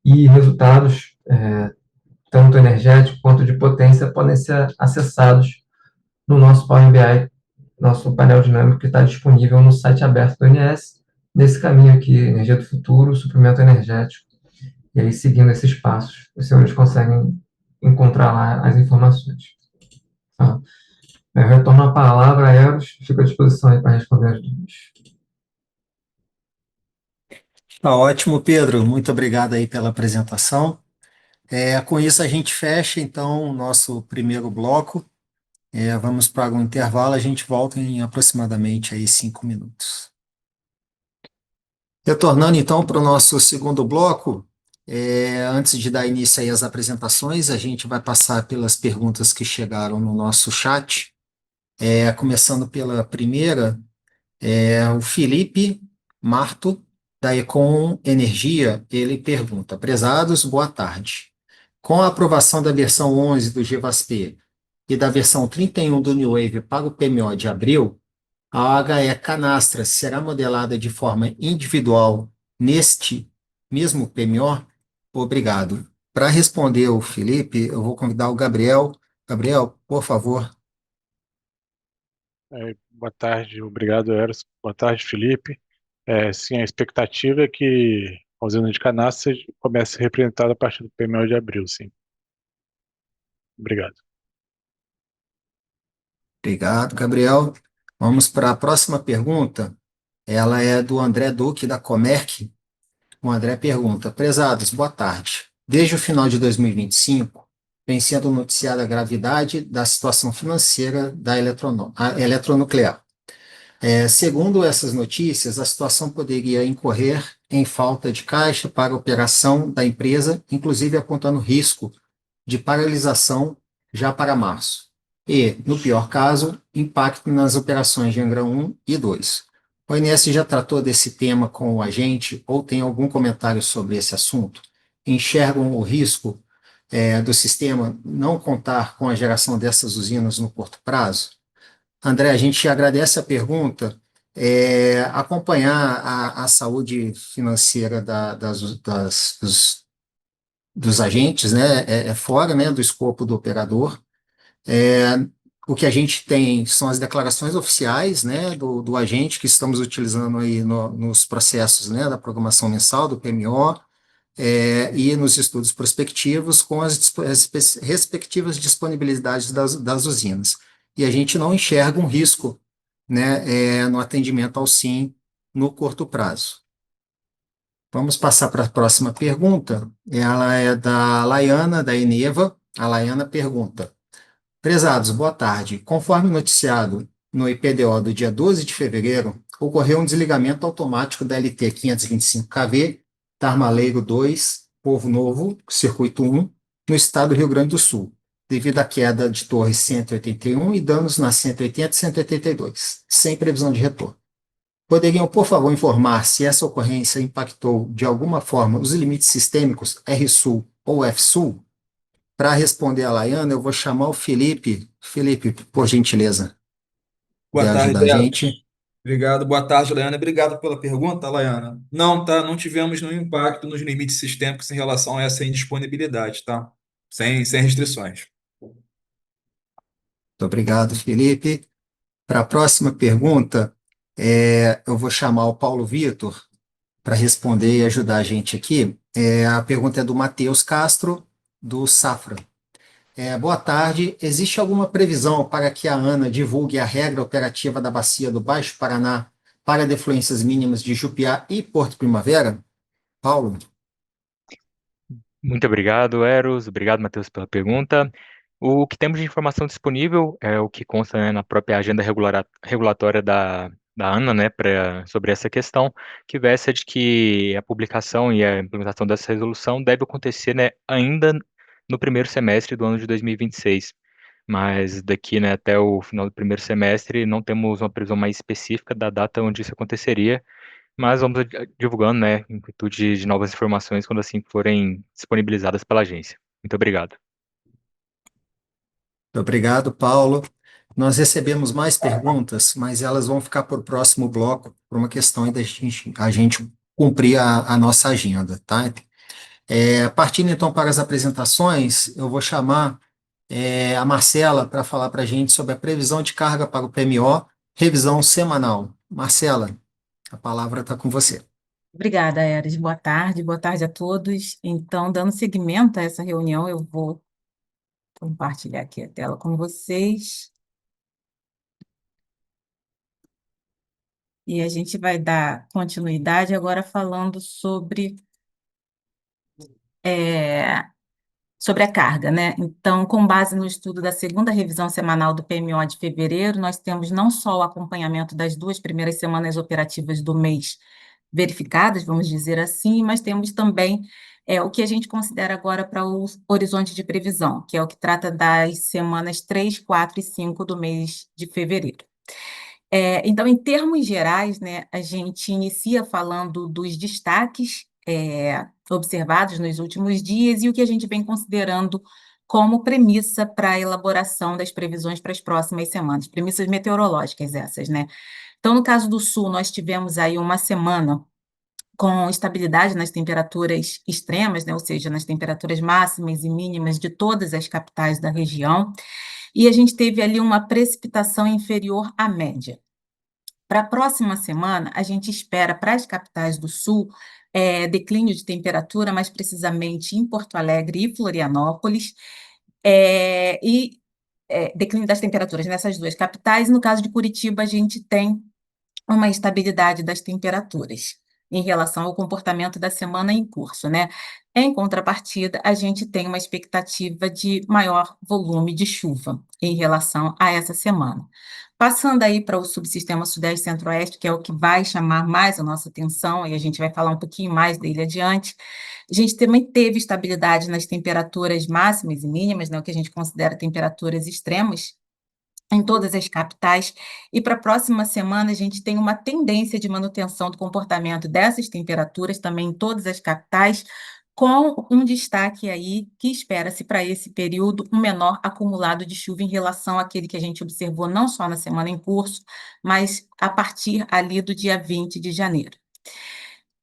e resultados, tanto energético quanto de potência, podem ser acessados no nosso Power BI, nosso painel dinâmico, que está disponível no site aberto do INS, nesse caminho aqui, energia do futuro, suprimento energético. E aí, seguindo esses passos, os senhores conseguem encontrar lá as informações. Tá? Eu retorno a palavra a Eros, fico à disposição aí para responder as dúvidas. Tá ótimo, Pedro. Muito obrigado aí pela apresentação. Com isso a gente fecha, então, o nosso primeiro bloco. Vamos para um intervalo, a gente volta em aproximadamente aí 5 minutos. Retornando, então, para o nosso segundo bloco, antes de dar início aí às apresentações, a gente vai passar pelas perguntas que chegaram no nosso chat. Começando pela primeira, o Felipe Marto, da Econ Energia, ele pergunta: prezados, boa tarde. Com a aprovação da versão 11 do GVASP e da versão 31 do New Wave para o PMO de abril, a OHE Canastra será modelada de forma individual neste mesmo PMO? Obrigado. Para responder o Felipe, eu vou convidar o Gabriel. Gabriel, por favor. Boa tarde, obrigado, Eros. Boa tarde, Felipe. Sim, a expectativa é que a usina de Canastra comece a ser representada a partir do PMO de abril, sim. Obrigado. Obrigado, Gabriel. Vamos para a próxima pergunta. Ela é do André Duque, da Comerc. O André pergunta: Prezados, boa tarde. Desde o final de 2025, vem sendo noticiada a gravidade da situação financeira da eletronuclear. Segundo essas notícias, a situação poderia incorrer em falta de caixa para a operação da empresa, inclusive apontando risco de paralisação já para março. E, no pior caso, impacto nas operações de Angra 1 e 2. O ONS já tratou desse tema com o agente ou tem algum comentário sobre esse assunto? Enxergam o risco do sistema não contar com a geração dessas usinas no curto prazo? André, a gente agradece a pergunta. Acompanhar a saúde financeira dos agentes, né, é fora, né, do escopo do operador. O que a gente tem são as declarações oficiais, né, do agente que estamos utilizando aí nos processos, né, da programação mensal do PMO, e nos estudos prospectivos com as respectivas disponibilidades das usinas. E a gente não enxerga um risco, né, no atendimento ao SIM no curto prazo. Vamos passar para a próxima pergunta. Ela é da Laiana, da Eneva. A Laiana pergunta: Prezados, boa tarde. Conforme noticiado no IPDO do dia 12 de fevereiro, ocorreu um desligamento automático da LT 525kV, Tarmaleiro 2, Povo Novo, Circuito 1, no estado do Rio Grande do Sul, devido à queda de torre 181 e danos na 180 e 182, sem previsão de retorno. Poderiam, por favor, informar se essa ocorrência impactou de alguma forma os limites sistêmicos RSUL ou FSUL? Para responder a Laiana, eu vou chamar o Felipe. Felipe, por gentileza, Boa quer tarde, ajudar a Eros. gente? Obrigado. Boa tarde, Laiana. Obrigado pela pergunta, Laiana. Não, tá? Não tivemos nenhum impacto nos limites sistêmicos em relação a essa indisponibilidade, tá? Sem restrições. Muito obrigado, Felipe. Para a próxima pergunta, eu vou chamar o Paulo Vitor para responder e ajudar a gente aqui. A pergunta é do Matheus Castro, do Safra. Boa tarde. Existe alguma previsão para que a ANA divulgue a regra operativa da bacia do Baixo Paraná para defluências mínimas de Jupiá e Porto Primavera? Paulo? Muito obrigado, Eros. Obrigado, Matheus, pela pergunta. O que temos de informação disponível é o que consta, né, na própria agenda regulatória da ANA, né, sobre essa questão, que versa de que a publicação e a implementação dessa resolução deve acontecer, né, ainda no primeiro semestre do ano de 2026. Mas daqui, né, até o final do primeiro semestre não temos uma previsão mais específica da data onde isso aconteceria, mas vamos divulgando, né, em virtude de novas informações quando assim forem disponibilizadas pela agência. Muito obrigado. Muito obrigado, Paulo. Nós recebemos mais perguntas, mas elas vão ficar para o próximo bloco, por uma questão da a gente cumprir a nossa agenda, tá? Partindo então para as apresentações, eu vou chamar a Marcela para falar para a gente sobre a previsão de carga para o PMO, revisão semanal. Marcela, a palavra está com você. Obrigada, Eris. Boa tarde a todos. Então, dando seguimento a essa reunião, eu vou compartilhar aqui a tela com vocês. E a gente vai dar continuidade agora falando sobre a carga, né? Então, com base no estudo da segunda revisão semanal do PMO de fevereiro, nós temos não só o acompanhamento das 2 primeiras semanas operativas do mês verificadas, vamos dizer assim, mas temos também o que a gente considera agora para o horizonte de previsão, que é o que trata das semanas 3, 4 e 5 do mês de fevereiro. Então, em termos gerais, né, a gente inicia falando dos destaques observados nos últimos dias e o que a gente vem considerando como premissa para a elaboração das previsões para as próximas semanas, premissas meteorológicas essas, né? Então, no caso do Sul, nós tivemos aí uma semana com estabilidade nas temperaturas extremas, né? Ou seja, nas temperaturas máximas e mínimas de todas as capitais da região, e a gente teve ali uma precipitação inferior à média. Para a próxima semana, a gente espera para as capitais do Sul declínio de temperatura, mais precisamente em Porto Alegre e Florianópolis, declínio das temperaturas nessas duas capitais. No caso de Curitiba, a gente tem uma estabilidade das temperaturas em relação ao comportamento da semana em curso, né? Em contrapartida, a gente tem uma expectativa de maior volume de chuva em relação a essa semana. Passando aí para o subsistema Sudeste Centro-Oeste, que é o que vai chamar mais a nossa atenção, e a gente vai falar um pouquinho mais dele adiante, a gente também teve estabilidade nas temperaturas máximas e mínimas, né, o que a gente considera temperaturas extremas, em todas as capitais, e para a próxima semana a gente tem uma tendência de manutenção do comportamento dessas temperaturas também em todas as capitais, com um destaque aí que espera-se para esse período um menor acumulado de chuva em relação àquele que a gente observou não só na semana em curso, mas a partir ali do dia 20 de janeiro.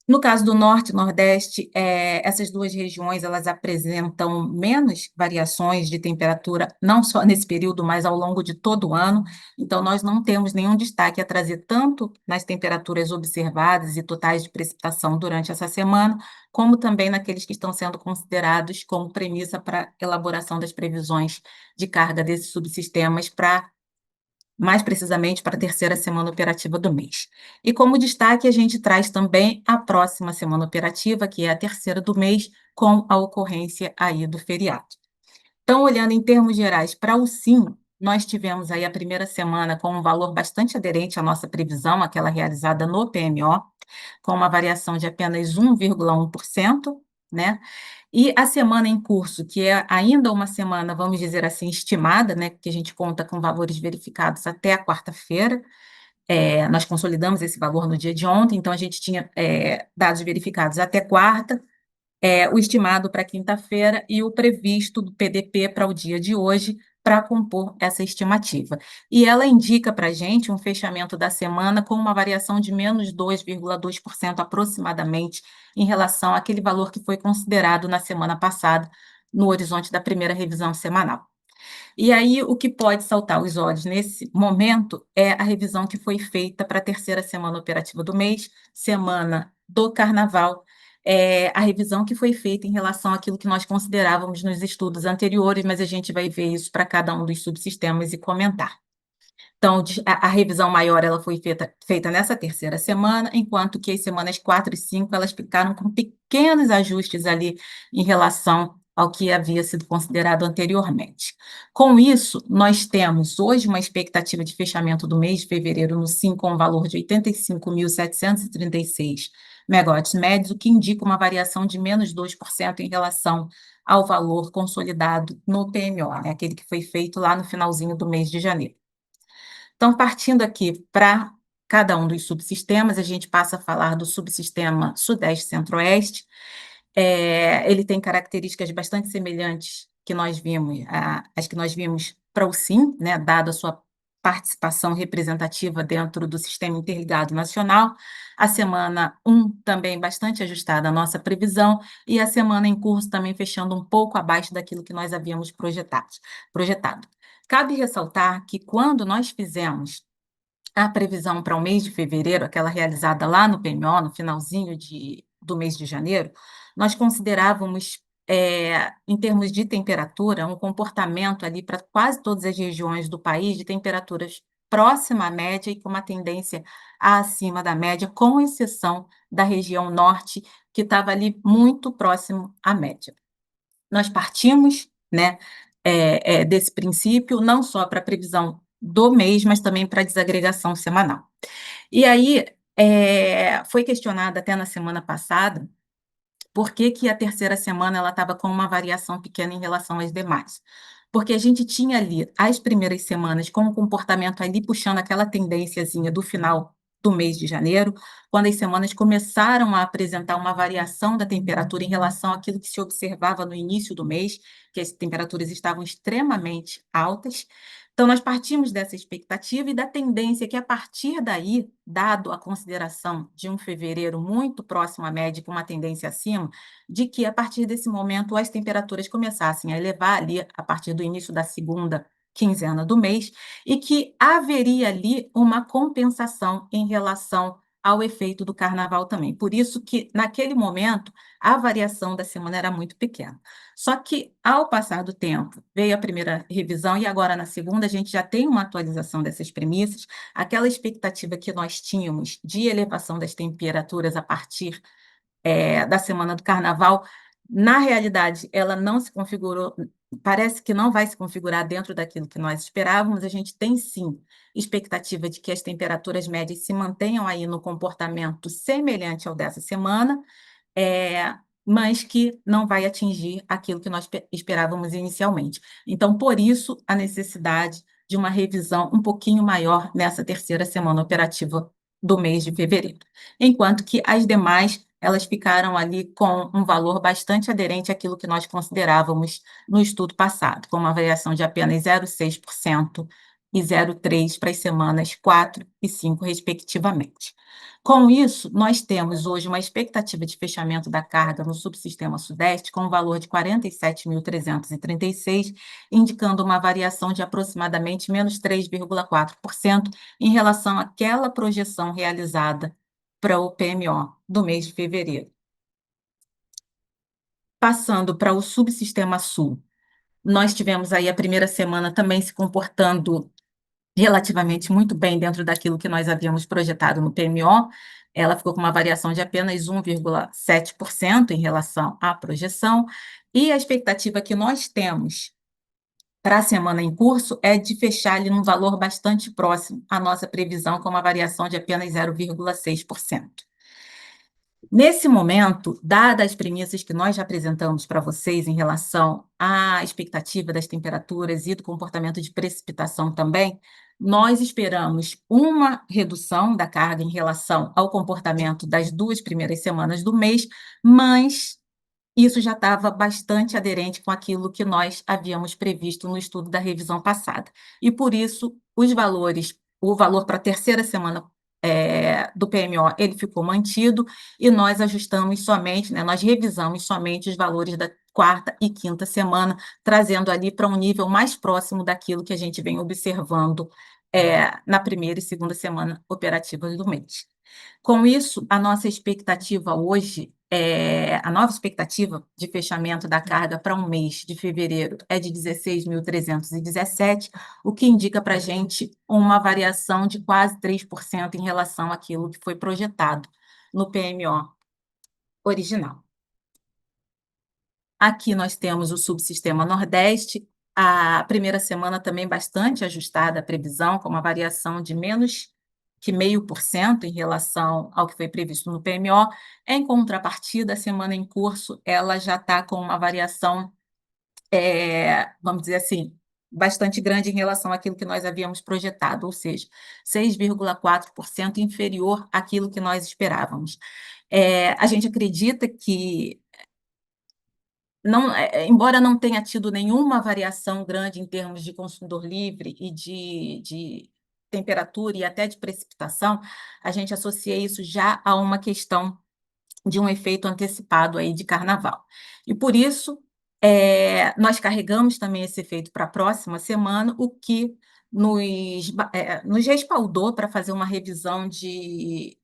No caso do Norte e Nordeste, essas duas regiões elas apresentam menos variações de temperatura, não só nesse período, mas ao longo de todo o ano. Então, nós não temos nenhum destaque a trazer tanto nas temperaturas observadas e totais de precipitação durante essa semana, como também naqueles que estão sendo considerados como premissa para a elaboração das previsões de carga desses subsistemas mais precisamente para a terceira semana operativa do mês. E como destaque, a gente traz também a próxima semana operativa, que é a terceira do mês, com a ocorrência aí do feriado. Então, olhando em termos gerais para o SIM, nós tivemos aí a primeira semana com um valor bastante aderente à nossa previsão, aquela realizada no PMO, com uma variação de apenas 1,1%, né? E a semana em curso, que é ainda uma semana, vamos dizer assim, estimada, né? Porque a gente conta com valores verificados até a quarta-feira. Nós consolidamos esse valor no dia de ontem, então a gente tinha dados verificados até quarta, o estimado para quinta-feira e o previsto do PDP para o dia de hoje, para compor essa estimativa. E ela indica para a gente um fechamento da semana com uma variação de menos 2,2% aproximadamente em relação àquele valor que foi considerado na semana passada, no horizonte da primeira revisão semanal. E aí, o que pode saltar os olhos nesse momento é a revisão que foi feita para a terceira semana operativa do mês, semana do Carnaval, a revisão que foi feita em relação àquilo que nós considerávamos nos estudos anteriores, mas a gente vai ver isso para cada um dos subsistemas e comentar. Então, a revisão maior ela foi feita nessa terceira semana, enquanto que as semanas 4 e 5 elas ficaram com pequenos ajustes ali em relação ao que havia sido considerado anteriormente. Com isso, nós temos hoje uma expectativa de fechamento do mês de fevereiro no SIM com um valor de 85.736 megawatts médios, o que indica uma variação de menos 2% em relação ao valor consolidado no PMO, né, aquele que foi feito lá no finalzinho do mês de janeiro. Então, partindo aqui para cada um dos subsistemas, a gente passa a falar do subsistema Sudeste-Centro-Oeste. Ele tem características bastante semelhantes que nós vimos, as que nós vimos para o SIM, né, dada a sua participação representativa dentro do Sistema Interligado Nacional. A semana 1 também bastante ajustada à nossa previsão, e a semana em curso também fechando um pouco abaixo daquilo que nós havíamos projetado. Cabe ressaltar que quando nós fizemos a previsão para o mês de fevereiro, aquela realizada lá no PMO, no finalzinho do mês de janeiro, nós considerávamos, em termos de temperatura, um comportamento ali para quase todas as regiões do país de temperaturas próxima à média e com uma tendência acima da média, com exceção da região norte, que estava ali muito próximo à média. Nós partimos, né, desse princípio, não só para a previsão do mês, mas também para a desagregação semanal. E aí, foi questionada até na semana passada, por que a terceira semana ela estava com uma variação pequena em relação às demais? Porque a gente tinha ali as primeiras semanas com o comportamento ali puxando aquela tendênciazinha do final do mês de janeiro, quando as semanas começaram a apresentar uma variação da temperatura em relação àquilo que se observava no início do mês, que as temperaturas estavam extremamente altas. Então, nós partimos dessa expectativa e da tendência que, a partir daí, dado a consideração de um fevereiro muito próximo à média, com uma tendência acima, de que, a partir desse momento, as temperaturas começassem a elevar ali, a partir do início da segunda quinzena do mês, e que haveria ali uma compensação em relação ao efeito do carnaval também. Por isso que, naquele momento, a variação da semana era muito pequena. Só que, ao passar do tempo, veio a primeira revisão e agora, na segunda, a gente já tem uma atualização dessas premissas. Aquela expectativa que nós tínhamos de elevação das temperaturas a partir da semana do carnaval, na realidade, ela não se configurou, parece que não vai se configurar dentro daquilo que nós esperávamos. A gente tem, sim, expectativa de que as temperaturas médias se mantenham aí no comportamento semelhante ao dessa semana, mas que não vai atingir aquilo que nós esperávamos inicialmente. Então, por isso, a necessidade de uma revisão um pouquinho maior nessa terceira semana operativa do mês de fevereiro. Enquanto que as demais, elas ficaram ali com um valor bastante aderente àquilo que nós considerávamos no estudo passado, com uma variação de apenas 0,6% e 0,3% para as semanas 4 e 5, respectivamente. Com isso, nós temos hoje uma expectativa de fechamento da carga no subsistema Sudeste com um valor de 47.336, indicando uma variação de aproximadamente menos 3,4% em relação àquela projeção realizada para o PMO do mês de fevereiro. Passando para o subsistema Sul, nós tivemos aí a primeira semana também se comportando relativamente muito bem dentro daquilo que nós havíamos projetado no PMO. Ela ficou com uma variação de apenas 1,7% em relação à projeção, e a expectativa que nós temos para a semana em curso é de fechar ali num valor bastante próximo à nossa previsão, com uma variação de apenas 0,6%. Nesse momento, dadas as premissas que nós já apresentamos para vocês em relação à expectativa das temperaturas e do comportamento de precipitação também, nós esperamos uma redução da carga em relação ao comportamento das 2 primeiras semanas do mês, mas isso já estava bastante aderente com aquilo que nós havíamos previsto no estudo da revisão passada. E, por isso, o valor para a terceira semana do PMO, ele ficou mantido, e nós ajustamos somente, nós revisamos somente os valores da quarta e quinta semana, trazendo ali para um nível mais próximo daquilo que a gente vem observando na primeira e segunda semana operativas do mês. Com isso, a nossa expectativa hoje, a nova expectativa de fechamento da carga para um mês de fevereiro é de 16.317, o que indica para a gente uma variação de quase 3% em relação àquilo que foi projetado no PMO original. Aqui nós temos o subsistema Nordeste, a primeira semana também bastante ajustada à previsão, com uma variação de menos que 0,5% em relação ao que foi previsto no PMO. Em contrapartida, a semana em curso, ela já está com uma variação, vamos dizer assim, bastante grande em relação àquilo que nós havíamos projetado, ou seja, 6,4% inferior àquilo que nós esperávamos. A gente acredita que, embora não tenha tido nenhuma variação grande em termos de consumidor livre e de temperatura e até de precipitação, a gente associa isso já a uma questão de um efeito antecipado aí de carnaval. E, por isso, nós carregamos também esse efeito para a próxima semana, o que nos respaldou para fazer uma revisão de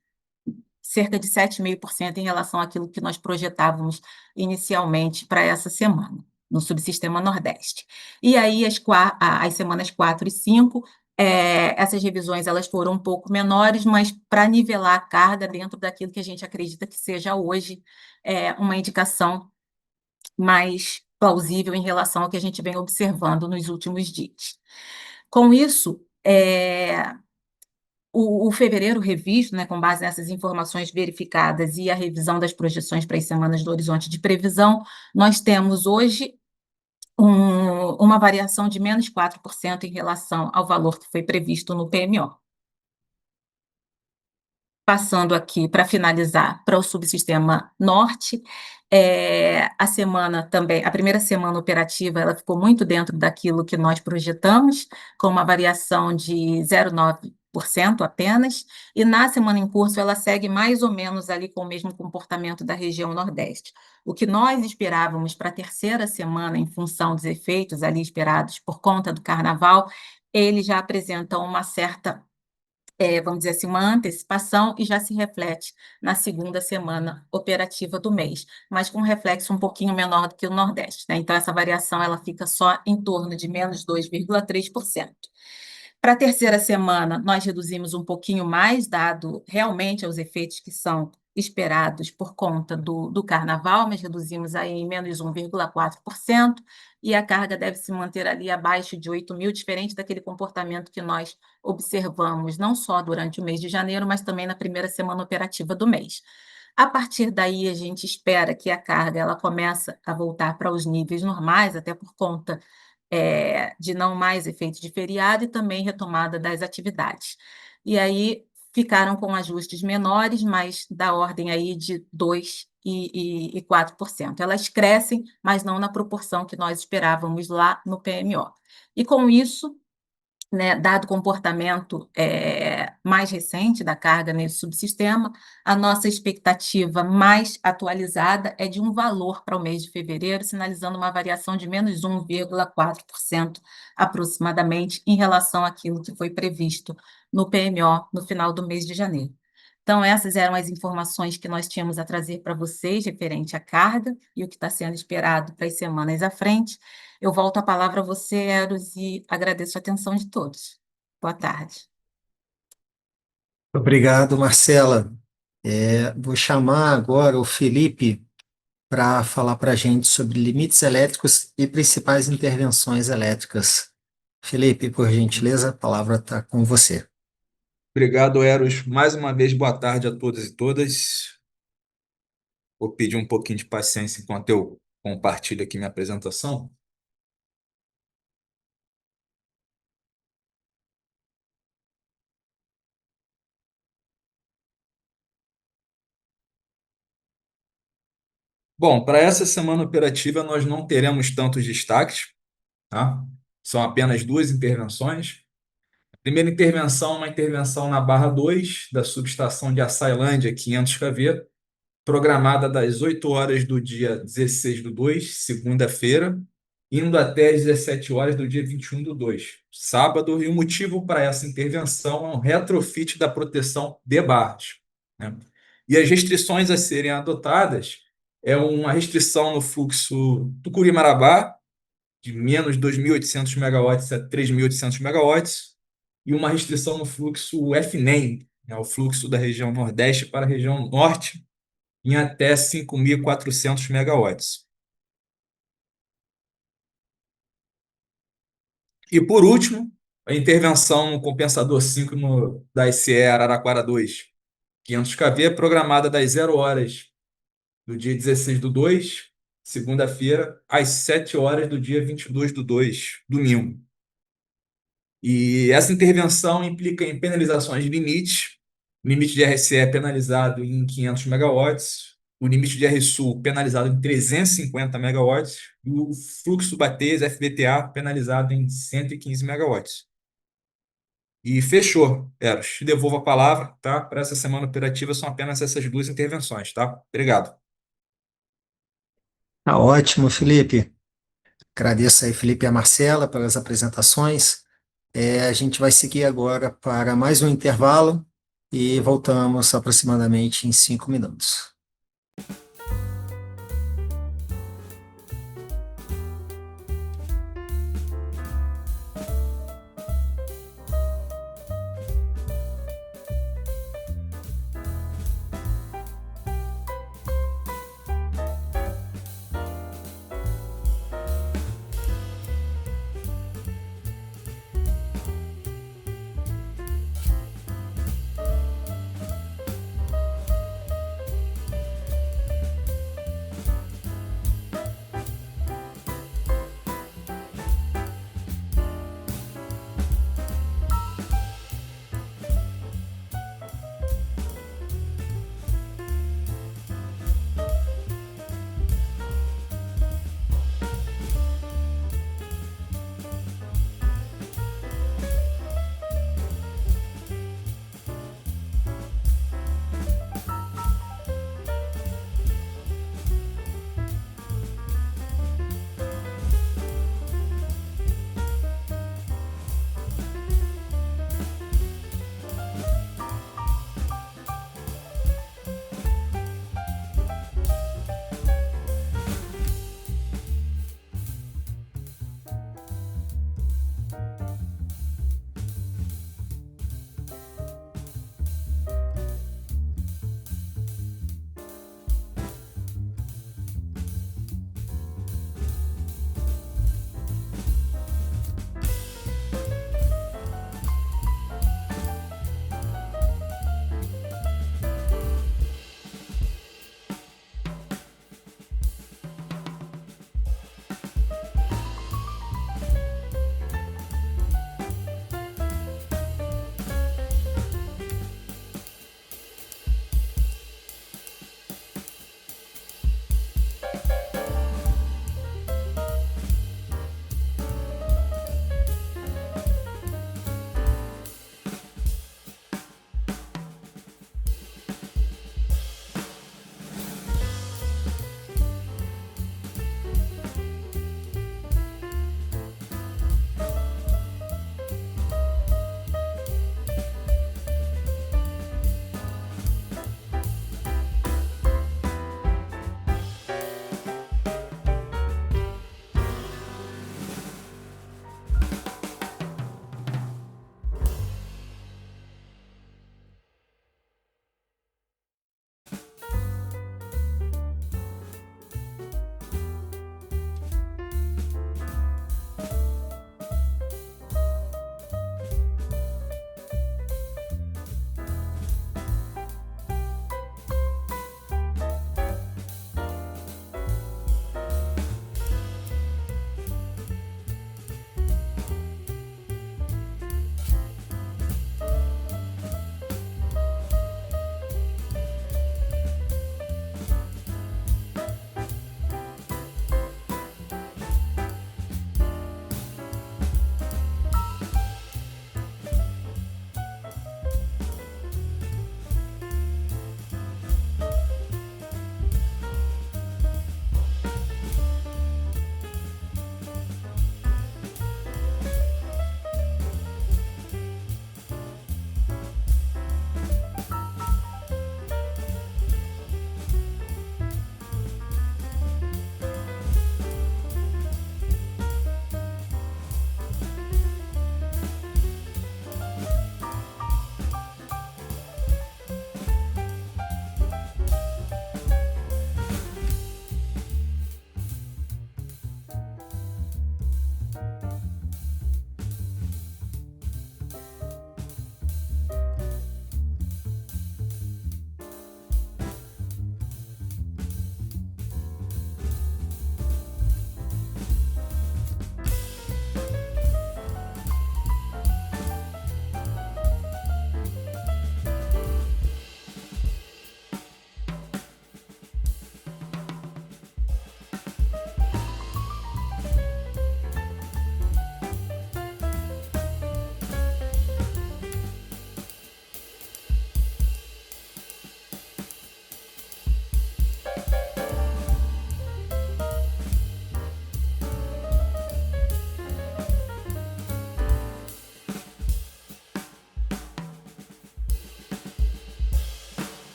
cerca de 7,5% em relação àquilo que nós projetávamos inicialmente para essa semana, no subsistema Nordeste. E aí, as semanas 4 e 5, essas revisões elas foram um pouco menores, mas para nivelar a carga dentro daquilo que a gente acredita que seja hoje uma indicação mais plausível em relação ao que a gente vem observando nos últimos dias. Com isso, o fevereiro revisto, com base nessas informações verificadas e a revisão das projeções para as semanas do horizonte de previsão, nós temos hoje uma variação de menos 4% em relação ao valor que foi previsto no PMO. passando aqui para finalizar para o subsistema norte, a primeira semana operativa, ela ficou muito dentro daquilo que nós projetamos, com uma variação de 0,9% apenas, e na semana em curso ela segue mais ou menos ali com o mesmo comportamento da região Nordeste. O que nós esperávamos para a terceira semana, em função dos efeitos ali esperados por conta do Carnaval, eles já apresentam uma certa, vamos dizer assim, uma antecipação e já se reflete na segunda semana operativa do mês, mas com um reflexo um pouquinho menor do que o Nordeste, né? Então, essa variação ela fica só em torno de menos 2,3%. Para a terceira semana, nós reduzimos um pouquinho mais, dado realmente aos efeitos que são esperados por conta do Carnaval, mas reduzimos aí em menos 1,4%, e a carga deve se manter ali abaixo de 8 mil, diferente daquele comportamento que nós observamos, não só durante o mês de janeiro, mas também na primeira semana operativa do mês. A partir daí, a gente espera que a carga ela começa a voltar para os níveis normais, até por conta de não mais efeitos de feriado e também retomada das atividades. E aí ficaram com ajustes menores, mas da ordem aí de 2% e 4%. Elas crescem, mas não na proporção que nós esperávamos lá no PMO. E com isso, né, dado o comportamento mais recente da carga nesse subsistema, a nossa expectativa mais atualizada é de um valor para o mês de fevereiro, sinalizando uma variação de menos 1,4% aproximadamente em relação àquilo que foi previsto no PMO no final do mês de janeiro. Então, essas eram as informações que nós tínhamos a trazer para vocês referente à carga e o que está sendo esperado para as semanas à frente. Eu volto a palavra a você, Eros, e agradeço a atenção de todos. Boa tarde. Obrigado, Marcela. Vou chamar agora o Felipe para falar para a gente sobre limites elétricos e principais intervenções elétricas. Felipe, por gentileza, a palavra está com você. Obrigado, Eros. Mais uma vez, boa tarde a todos e todas. Vou pedir um pouquinho de paciência enquanto eu compartilho aqui minha apresentação. Bom, para essa semana operativa nós não teremos tantos destaques, tá? São apenas duas intervenções. A primeira intervenção é uma intervenção na Barra 2 da subestação de Açailândia, 500 kV, programada das 8 horas do dia 16/2, segunda-feira, indo até as 17 horas do dia 21/2, sábado, e o motivo para essa intervenção é um retrofit da proteção de barras, né? E as restrições a serem adotadas é uma restrição no fluxo Tucuri-Marabá, de menos 2.800 megawatts a 3.800 megawatts, e uma restrição no fluxo FNEM, né, o fluxo da região Nordeste para a região Norte, em até 5.400 megawatts. E, por último, a intervenção no compensador síncrono da SE Araraquara 2, 500 kV, programada das 0 horas do dia 16/2, segunda-feira, às 7 horas do dia 22/2, domingo. E essa intervenção implica em penalizações de limites. O limite de RCE é penalizado em 500 megawatts, o limite de RSU penalizado em 350 megawatts e o fluxo Batês FBTA penalizado em 115 megawatts. E fechou, Eros. Te devolvo a palavra, tá? Para essa semana operativa são apenas essas duas intervenções, tá? Obrigado. Tá ótimo, Felipe. Agradeço aí, Felipe e a Marcela, pelas apresentações. A gente vai seguir agora para mais um intervalo e voltamos aproximadamente em 5 minutos.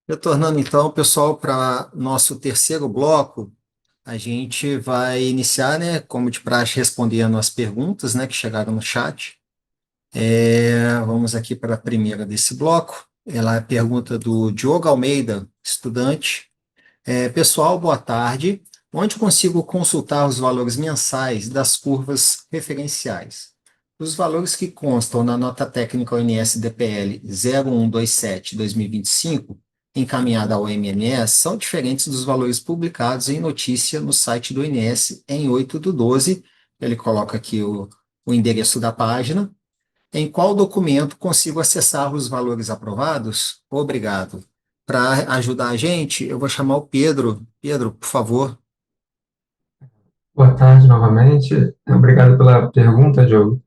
Retornando então, pessoal, para nosso terceiro bloco, a gente vai iniciar, né, como de praxe, respondendo as perguntas, né, que chegaram no chat. Vamos aqui para a primeira desse bloco. Ela é a pergunta do Diogo Almeida, estudante. Pessoal, boa tarde. Onde consigo consultar os valores mensais das curvas referenciais? Os valores que constam na nota técnica ONS DPL 0127-2025, encaminhada ao MMS, são diferentes dos valores publicados em notícia no site do ONS em 8/12. Ele coloca aqui o endereço da página. Em qual documento consigo acessar os valores aprovados? Obrigado. Para ajudar a gente, eu vou chamar o Pedro. Pedro, por favor. Boa tarde novamente. Obrigado pela pergunta, Diogo.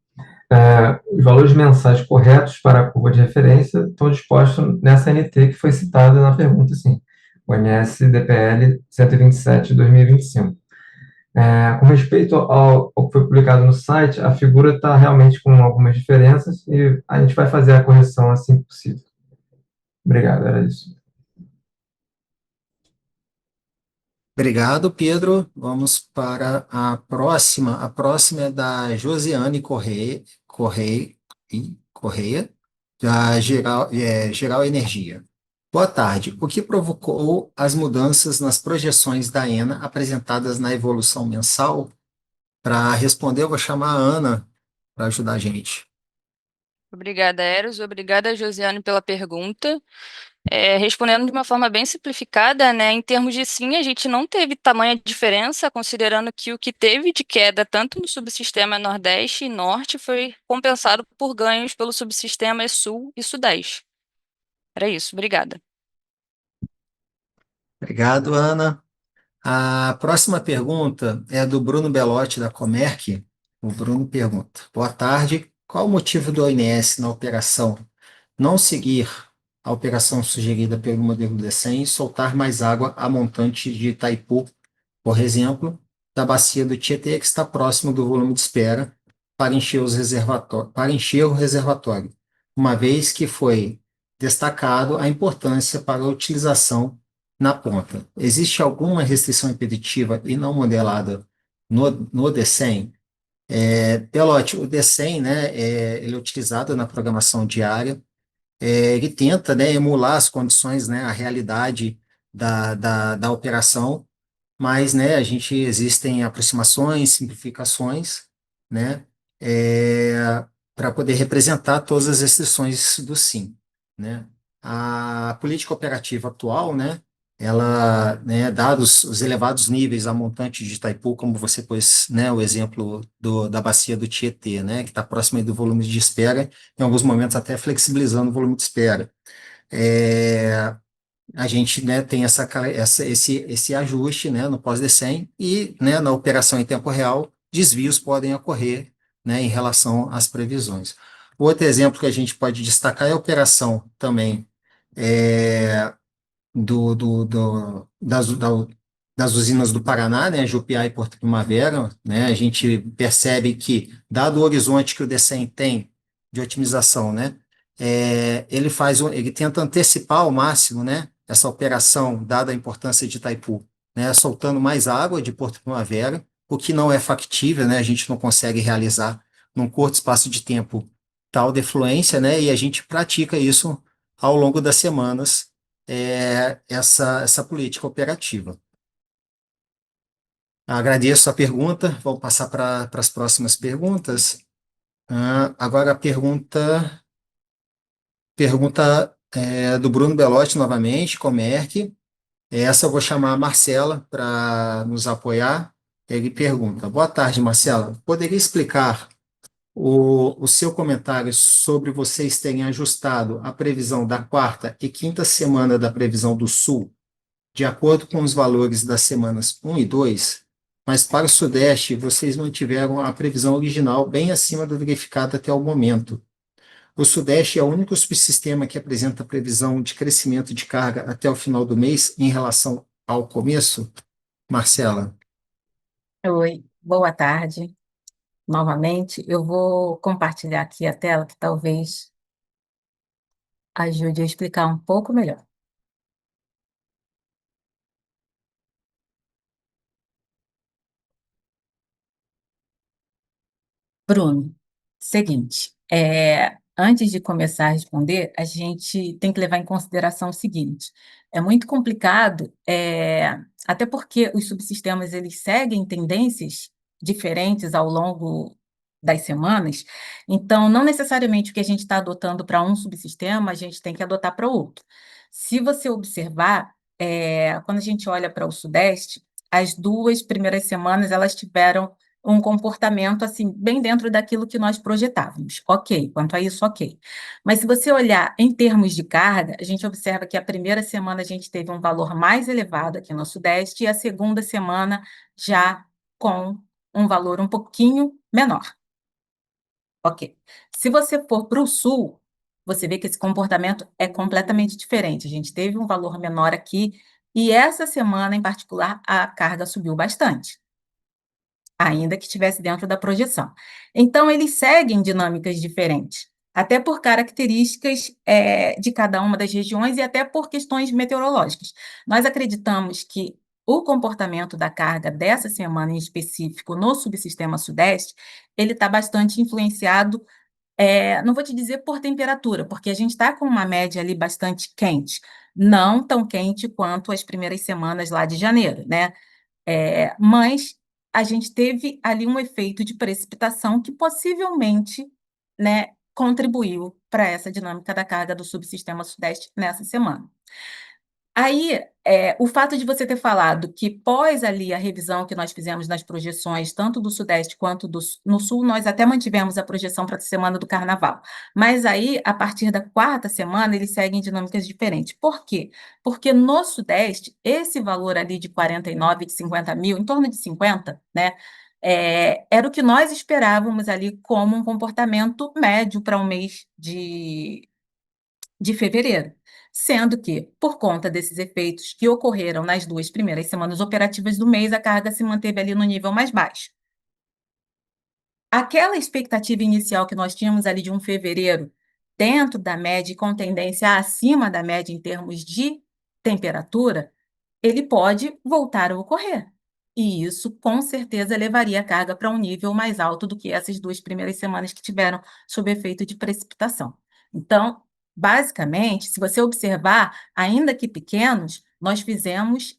Os valores mensais corretos para a curva de referência estão dispostos nessa NT que foi citada na pergunta, sim. ONS DPL 127/2025. Com respeito ao que foi publicado no site, a figura está realmente com algumas diferenças e a gente vai fazer a correção assim que possível. Obrigado, era isso. Obrigado, Pedro. Vamos para a próxima. A próxima é da Josiane Correia, da Geral Energia. Boa tarde. O que provocou as mudanças nas projeções da ENA apresentadas na evolução mensal? Para responder, eu vou chamar a Ana para ajudar a gente. Obrigada, Eros. Obrigada, Josiane, pela pergunta. Respondendo de uma forma bem simplificada, né, em termos de sim, a gente não teve tamanha diferença, considerando que o que teve de queda tanto no subsistema Nordeste e Norte foi compensado por ganhos pelo subsistema Sul e Sudeste. Era isso, obrigada. Obrigado, Ana. A próxima pergunta é do Bruno Belotti, da Comerc. O Bruno pergunta: boa tarde. Qual o motivo do ONS na operação não seguir a operação sugerida pelo modelo D100 e soltar mais água a montante de Itaipu, por exemplo, da bacia do Tietê, que está próximo do volume de espera, para encher o reservatório, uma vez que foi destacado a importância para a utilização na ponta? Existe alguma restrição impeditiva e não modelada no D100? Belotti, o D100, né, ele é utilizado na programação diária. Ele tenta, né, emular as condições, né, a realidade da operação, mas, né, existem aproximações, simplificações, né, para poder representar todas as restrições do SIM, né. A política operativa atual, né, ela, né, dados os elevados níveis a montante de Itaipu, como você pôs, né, o exemplo da bacia do Tietê, né, que está próximo aí do volume de espera, em alguns momentos até flexibilizando o volume de espera. A gente, né, tem esse ajuste, né, no pós-decem e, né, na operação em tempo real, desvios podem ocorrer, né, em relação às previsões. Outro exemplo que a gente pode destacar é a operação também do, do, do- das, da- das usinas do Paraná, né, Jupiá e Porto Primavera, né, a gente percebe que, dado o horizonte que o DECEM tem de otimização, né, ele tenta antecipar ao máximo, né, essa operação, dada a importância de Itaipu, né, soltando mais água de Porto Primavera, o que não é factível, né, a gente não consegue realizar num curto espaço de tempo tal defluência, né, e a gente pratica isso ao longo das semanas, essa política operativa. Agradeço a pergunta, vamos passar para as próximas perguntas. Agora a pergunta do Bruno Belotti novamente, Comerc. Essa eu vou chamar a Marcela para nos apoiar. Ele pergunta: boa tarde, Marcela. Poderia explicar o seu comentário sobre vocês terem ajustado a previsão da quarta e quinta semana da previsão do Sul de acordo com os valores das semanas 1 e 2, mas para o Sudeste vocês mantiveram a previsão original bem acima do verificado até o momento. O Sudeste é o único subsistema que apresenta previsão de crescimento de carga até o final do mês em relação ao começo? Marcela. Oi, boa tarde. Novamente, eu vou compartilhar aqui a tela que talvez ajude a explicar um pouco melhor. Bruno, seguinte, antes de começar a responder, a gente tem que levar em consideração o seguinte: é muito complicado, até porque os subsistemas eles seguem tendências diferentes ao longo das semanas, então não necessariamente o que a gente está adotando para um subsistema, a gente tem que adotar para outro. Se você observar, quando a gente olha para o Sudeste, as 2 primeiras semanas elas tiveram um comportamento assim bem dentro daquilo que nós projetávamos. Ok, quanto a isso, ok. Mas se você olhar em termos de carga, a gente observa que a primeira semana a gente teve um valor mais elevado aqui no Sudeste e a segunda semana já com um valor um pouquinho menor. Ok. Se você for para o Sul, você vê que esse comportamento é completamente diferente. A gente teve um valor menor aqui e essa semana, em particular, a carga subiu bastante, ainda que estivesse dentro da projeção. Então, eles seguem dinâmicas diferentes, até por características, de cada uma das regiões e até por questões meteorológicas. Nós acreditamos que o comportamento da carga dessa semana em específico no subsistema Sudeste, ele está bastante influenciado, não vou te dizer por temperatura, porque a gente está com uma média ali bastante quente, não tão quente quanto as primeiras semanas lá de janeiro, né? Mas a gente teve ali um efeito de precipitação que possivelmente, né, contribuiu para essa dinâmica da carga do subsistema Sudeste nessa semana. Aí, o fato de você ter falado que pós ali a revisão que nós fizemos nas projeções, tanto do Sudeste quanto no Sul, nós até mantivemos a projeção para a semana do Carnaval. Mas aí, a partir da quarta semana, eles seguem dinâmicas diferentes. Por quê? Porque no Sudeste, esse valor ali de 49, de 50 mil, em torno de 50, né, era o que nós esperávamos ali como um comportamento médio para um mês de fevereiro, sendo que, por conta desses efeitos que ocorreram nas 2 primeiras semanas operativas do mês, a carga se manteve ali no nível mais baixo. Aquela expectativa inicial que nós tínhamos ali de um fevereiro dentro da média e com tendência acima da média em termos de temperatura, ele pode voltar a ocorrer. E isso, com certeza, levaria a carga para um nível mais alto do que essas 2 primeiras semanas que tiveram sob efeito de precipitação. Então, basicamente, se você observar, ainda que pequenos, nós fizemos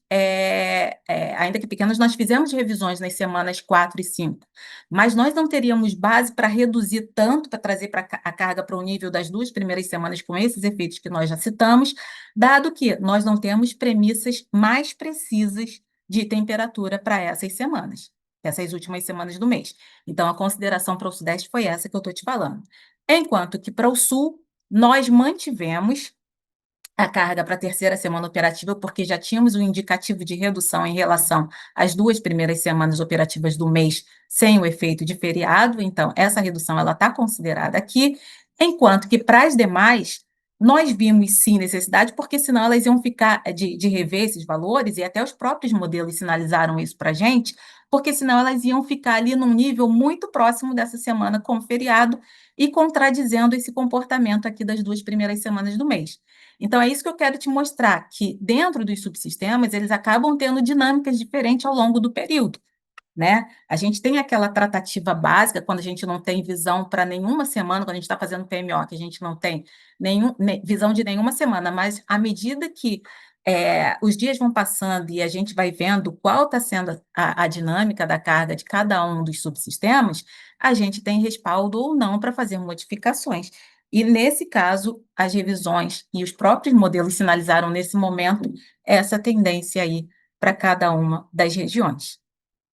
revisões nas semanas 4 e 5, mas nós não teríamos base para reduzir tanto, para trazer a carga para o nível das 2 primeiras semanas com esses efeitos que nós já citamos, dado que nós não temos premissas mais precisas de temperatura para essas semanas, essas últimas semanas do mês. Então, a consideração para o Sudeste foi essa que eu estou te falando. Enquanto que para o Sul, nós mantivemos a carga para a terceira semana operativa, porque já tínhamos um indicativo de redução em relação às 2 primeiras semanas operativas do mês, sem o efeito de feriado, então essa redução ela está considerada aqui, enquanto que para as demais, nós vimos sim necessidade, porque senão elas iam ficar de rever esses valores, e até os próprios modelos sinalizaram isso para a gente, porque senão elas iam ficar ali num nível muito próximo dessa semana com o feriado e contradizendo esse comportamento aqui das 2 primeiras semanas do mês. Então, é isso que eu quero te mostrar, que dentro dos subsistemas, eles acabam tendo dinâmicas diferentes ao longo do período, né? A gente tem aquela tratativa básica, quando a gente não tem visão para nenhuma semana, quando a gente está fazendo PMO, que a gente não tem visão de nenhuma semana, mas à medida que os dias vão passando e a gente vai vendo qual está sendo a dinâmica da carga de cada um dos subsistemas, a gente tem respaldo ou não para fazer modificações. E, nesse caso, as revisões e os próprios modelos sinalizaram, nesse momento, essa tendência aí para cada uma das regiões.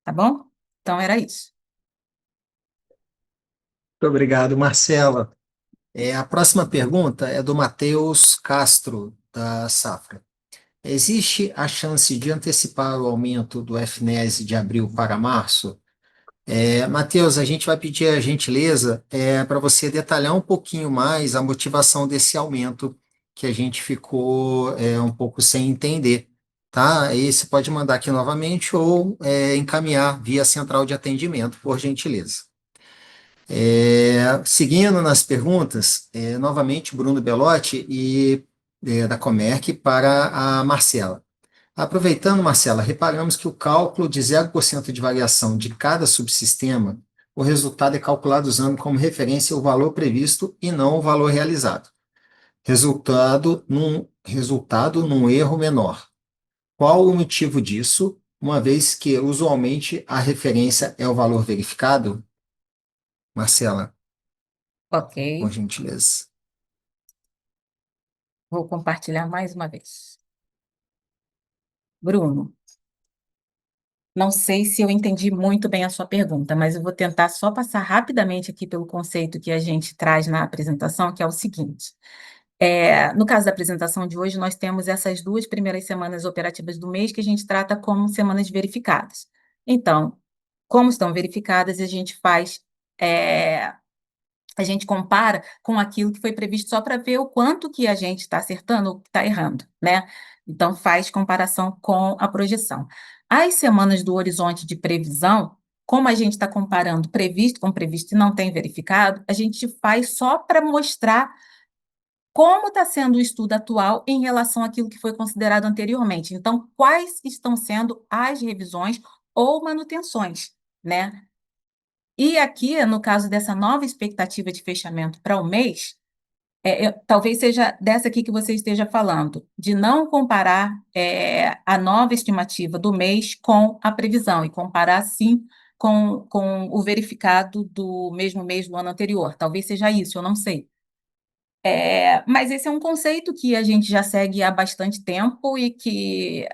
Tá bom? Então, era isso. Muito obrigado, Marcela. A próxima pergunta é do Matheus Castro, da Safra. Existe a chance de antecipar o aumento do FNES de abril para março? Matheus, a gente vai pedir a gentileza para você detalhar um pouquinho mais a motivação desse aumento que a gente ficou um pouco sem entender, tá? Aí você pode mandar aqui novamente ou encaminhar via central de atendimento, por gentileza. Seguindo nas perguntas, novamente Bruno Belotti e da Comerc para a Marcela. Aproveitando, Marcela, reparamos que o cálculo de 0% de variação de cada subsistema o resultado é calculado usando como referência o valor previsto e não o valor realizado, resultado num erro menor. Qual o motivo disso, uma vez que usualmente a referência é o valor verificado? Marcela, Ok, por gentileza. vou compartilhar mais uma vez. Bruno, não sei se eu entendi muito bem a sua pergunta, mas eu vou tentar só passar rapidamente aqui pelo conceito que a gente traz na apresentação, que é o seguinte. No caso da apresentação de hoje, nós temos essas 2 primeiras semanas operativas do mês que a gente trata como semanas verificadas. Então, como estão verificadas, a gente compara com aquilo que foi previsto só para ver o quanto que a gente está acertando ou está errando, né? Então, faz comparação com a projeção. As semanas do horizonte de previsão, como a gente está comparando previsto com previsto e não tem verificado, a gente faz só para mostrar como está sendo o estudo atual em relação àquilo que foi considerado anteriormente. Então, quais estão sendo as revisões ou manutenções, né? E aqui, no caso dessa nova expectativa de fechamento para o mês, talvez seja dessa aqui que você esteja falando, de não comparar a nova estimativa do mês com a previsão, e comparar, sim, com o verificado do mesmo mês do ano anterior. Talvez seja isso, eu não sei. Mas esse é um conceito que a gente já segue há bastante tempo e que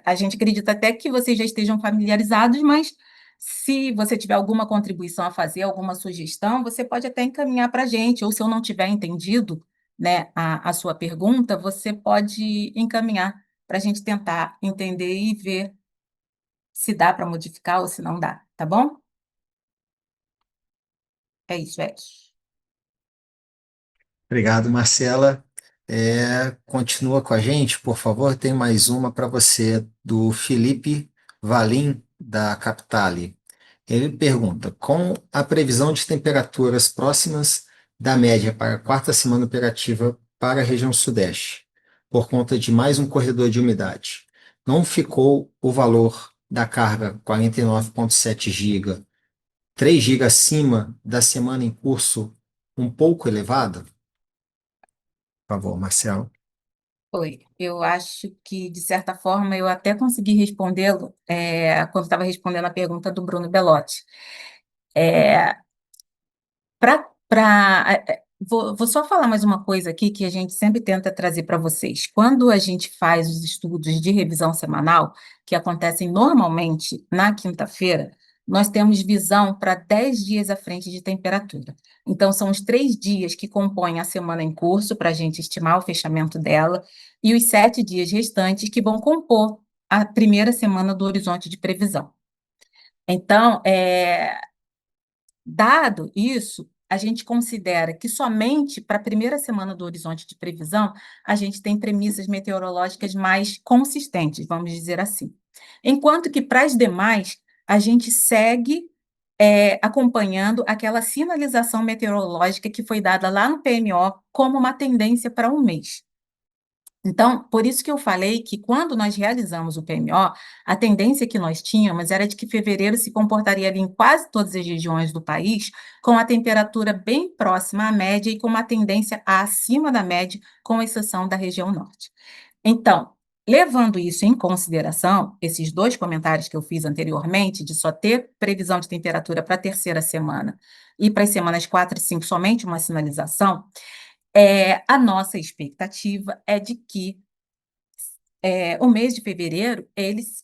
a gente acredita até que vocês já estejam familiarizados, mas se você tiver alguma contribuição a fazer, alguma sugestão, você pode até encaminhar para a gente, ou se eu não tiver entendido, né, a sua pergunta, você pode encaminhar para a gente tentar entender e ver se dá para modificar ou se não dá, tá bom? É isso, Edson. Obrigado, Marcela. Continua com a gente, por favor. Tem mais uma para você, do Felipe Valim, da Capitale. Ele pergunta: com a previsão de temperaturas próximas da média para a quarta semana operativa para a região Sudeste, por conta de mais um corredor de umidade, não ficou o valor da carga 49,7 GB, 3 GB acima da semana em curso, um pouco elevado? Por favor, Marcelo. Foi. Eu acho que, de certa forma, eu até consegui respondê-lo quando estava respondendo a pergunta do Bruno Belotti. Vou só falar mais uma coisa aqui que a gente sempre tenta trazer para vocês. Quando a gente faz os estudos de revisão semanal, que acontecem normalmente na quinta-feira, nós temos visão para 10 dias à frente de temperatura. Então, são os 3 dias que compõem a semana em curso, para a gente estimar o fechamento dela, e os 7 dias restantes que vão compor a primeira semana do horizonte de previsão. Então, dado isso, a gente considera que somente para a primeira semana do horizonte de previsão, a gente tem premissas meteorológicas mais consistentes, vamos dizer assim. Enquanto que para as demais, a gente segue acompanhando aquela sinalização meteorológica que foi dada lá no PMO como uma tendência para um mês. Então, por isso que eu falei que quando nós realizamos o PMO, a tendência que nós tínhamos era de que fevereiro se comportaria ali em quase todas as regiões do país, com a temperatura bem próxima à média e com uma tendência acima da média, com exceção da região norte. Então, levando isso em consideração, esses 2 comentários que eu fiz anteriormente, de só ter previsão de temperatura para a terceira semana e para as semanas 4 e 5 somente uma sinalização, a nossa expectativa é de que o mês de fevereiro ele se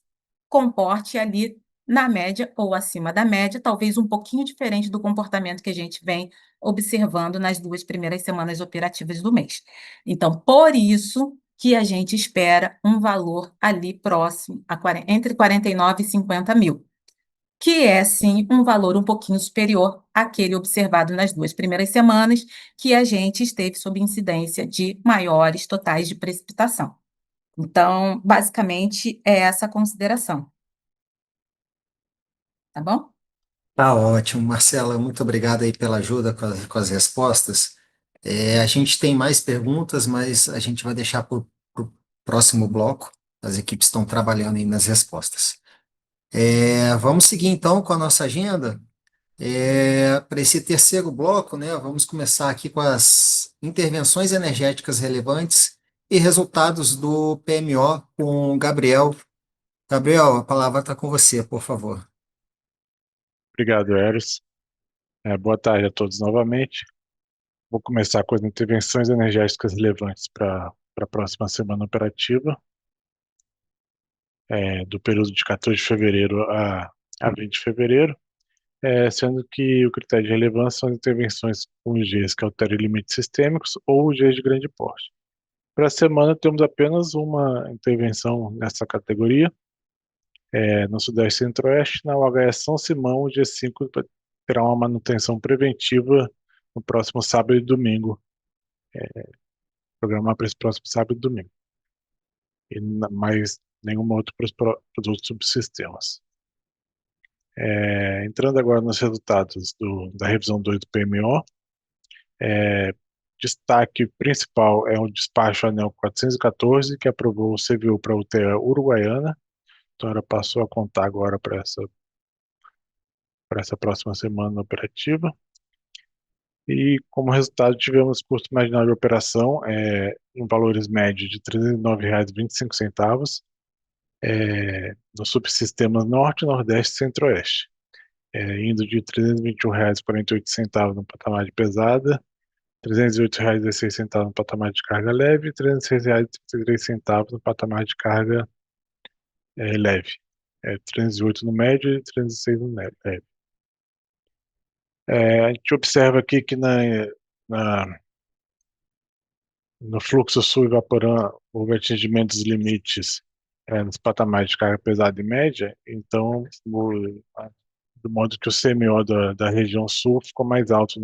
comporte ali na média ou acima da média, talvez um pouquinho diferente do comportamento que a gente vem observando nas 2 primeiras semanas operativas do mês. Então, por isso que a gente espera um valor ali próximo entre 49 e 50 mil, que é, sim, um valor um pouquinho superior àquele observado nas 2 primeiras semanas, que a gente esteve sob incidência de maiores totais de precipitação. Então, basicamente, é essa a consideração. Tá bom? Tá ótimo, Marcela. Muito obrigado aí pela ajuda com as respostas. A gente tem mais perguntas, mas a gente vai deixar para o próximo bloco. As equipes estão trabalhando aí nas respostas. Vamos seguir então com a nossa agenda. Para esse terceiro bloco, né, vamos começar aqui com as intervenções energéticas relevantes e resultados do PMO com o Gabriel. Gabriel, a palavra está com você, por favor. Obrigado, Eros. Boa tarde a todos novamente. Vou começar com as intervenções energéticas relevantes para a próxima semana operativa, do período de 14 de fevereiro a 20 de fevereiro, sendo que o critério de relevância são as intervenções com os Gs que alteram limites sistêmicos ou os Gs de grande porte. Para a semana, temos apenas uma intervenção nessa categoria, no Sudeste e Centro-Oeste, na UHS São Simão, o G5 terá uma manutenção preventiva no próximo sábado e domingo, programar para esse próximo sábado e domingo. E mais nenhuma outra para os outros subsistemas. Entrando agora nos resultados da revisão 2 do PMO, destaque principal é o despacho ANEEL 414, que aprovou o CVU para a UTE Uruguaiana. Então ela passou a contar agora para essa próxima semana operativa. E como resultado tivemos custo marginal de operação em valores médios de R$ 309,25, nos subsistemas Norte, Nordeste e Centro-Oeste, indo de R$ 321,48 no patamar de pesada, R$ 308,16 no patamar de carga leve e R$ 306,33 no patamar de carga leve. 308 no médio e 306 no leve. A gente observa aqui que no fluxo sul evaporando houve atingimento dos limites nos patamares de carga pesada e média, então, do modo que o CMO da região sul ficou mais alto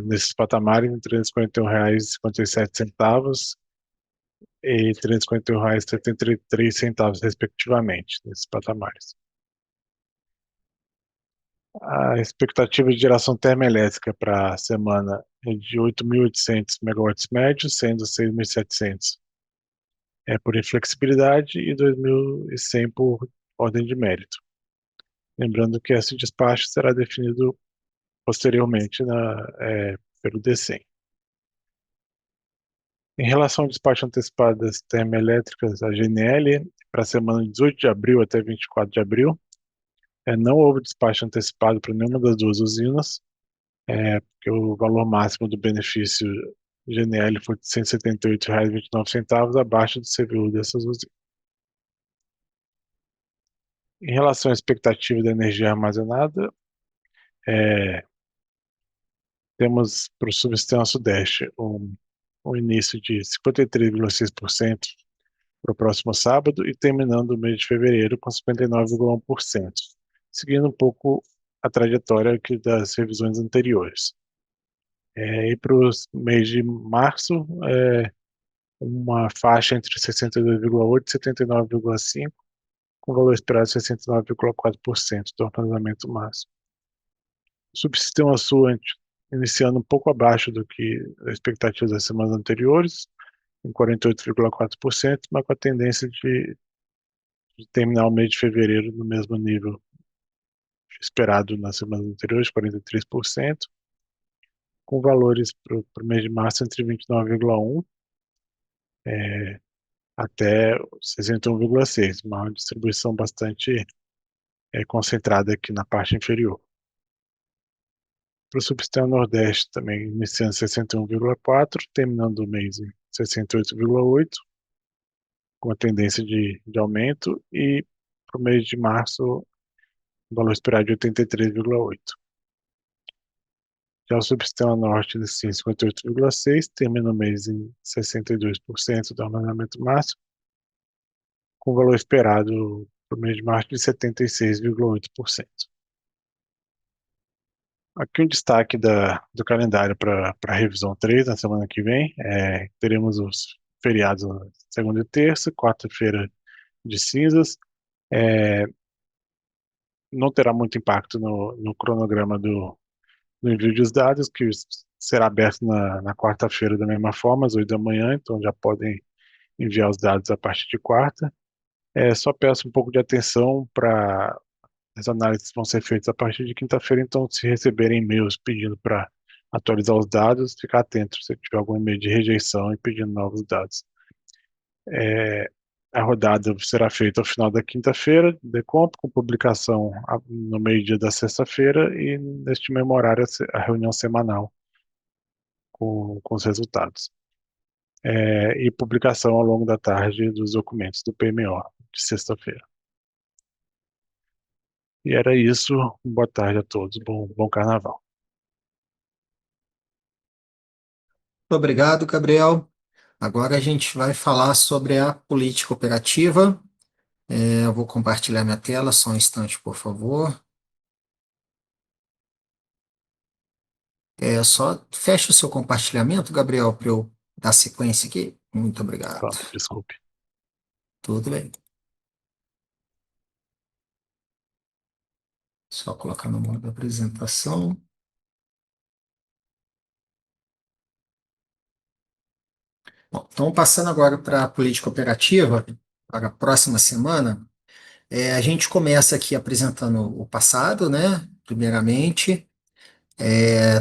nesses patamares, em R$ 341,57 e R$ 341,73, respectivamente, nesses patamares. A expectativa de geração termoelétrica para a semana é de 8.800 megawatts médios, sendo 6.700 por inflexibilidade e 2.100 por ordem de mérito. Lembrando que esse despacho será definido posteriormente pelo DECEM. Em relação ao despacho antecipado das termoelétricas, a GNL, para a semana de 18 de abril até 24 de abril, não houve despacho antecipado para nenhuma das duas usinas, porque o valor máximo do benefício GNL foi de R$ 178,29, abaixo do CVU dessas usinas. Em relação à expectativa da energia armazenada, temos para o subsistema Sudeste um início de 53,6% para o próximo sábado e terminando o mês de fevereiro com 59,1%, seguindo um pouco a trajetória das revisões anteriores. E para o mês de março, uma faixa entre 62,8% e 79,5%, com valor esperado de 69,4% do armazenamento máximo. O subsistema Sul, iniciando um pouco abaixo do que as expectativas das semanas anteriores, em 48,4%, mas com a tendência de terminar o mês de fevereiro no mesmo nível esperado nas semanas anteriores, 43%, com valores para o mês de março entre 29,1% até 61,6%, uma distribuição bastante concentrada aqui na parte inferior. Para o subsistema Nordeste também iniciando 61,4%, terminando o mês em 68,8%, com a tendência de aumento, e para o mês de março, o valor esperado de 83,8%. Já o subsistema Norte inicia em 58,6%, termina o mês em 62% do armazenamento máximo, com o valor esperado para o mês de março de 76,8%. Aqui um destaque do calendário para a revisão 3, na semana que vem. Teremos os feriados na segunda e terça, quarta-feira de cinzas. Não terá muito impacto no cronograma do envio dos dados, que será aberto na quarta-feira da mesma forma, às 8 da manhã, então já podem enviar os dados a partir de quarta. Só peço um pouco de atenção para As análises vão ser feitas a partir de quinta-feira, então se receberem e-mails pedindo para atualizar os dados, ficar atento se tiver algum e-mail de rejeição e pedindo novos dados. A rodada será feita ao final da quinta-feira, Decomp, com publicação no meio-dia da sexta-feira e neste mesmo horário a reunião semanal com os resultados. E publicação ao longo da tarde dos documentos do PMO de sexta-feira. E era isso. Boa tarde a todos. Bom carnaval. Muito obrigado, Gabriel. Agora a gente vai falar sobre a política operativa. Eu vou compartilhar minha tela, só um instante, por favor. Só fecha o seu compartilhamento, Gabriel, para eu dar sequência aqui. Muito obrigado. Tá, desculpe. Tudo bem. Só colocar no modo da apresentação. Bom, então, passando agora para a política operativa, para a próxima semana, a gente começa aqui apresentando o passado, né? Primeiramente,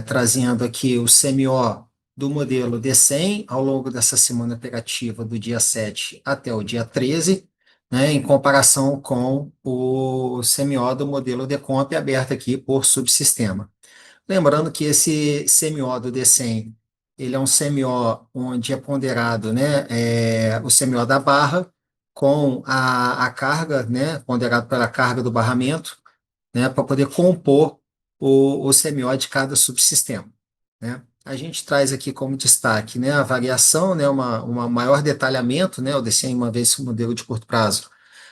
trazendo aqui o CMO do modelo D100 ao longo dessa semana operativa do dia 7 até o dia 13, né, em comparação com o CMO do modelo Decomp aberto aqui por subsistema. Lembrando que esse CMO do D100, ele é um CMO onde é ponderado, né, o CMO da barra com a carga, né, ponderado pela carga do barramento, né, para poder compor o CMO de cada subsistema, né. A gente traz aqui como destaque, né, a variação, né, uma maior detalhamento, né, eu desci uma vez o modelo de curto prazo,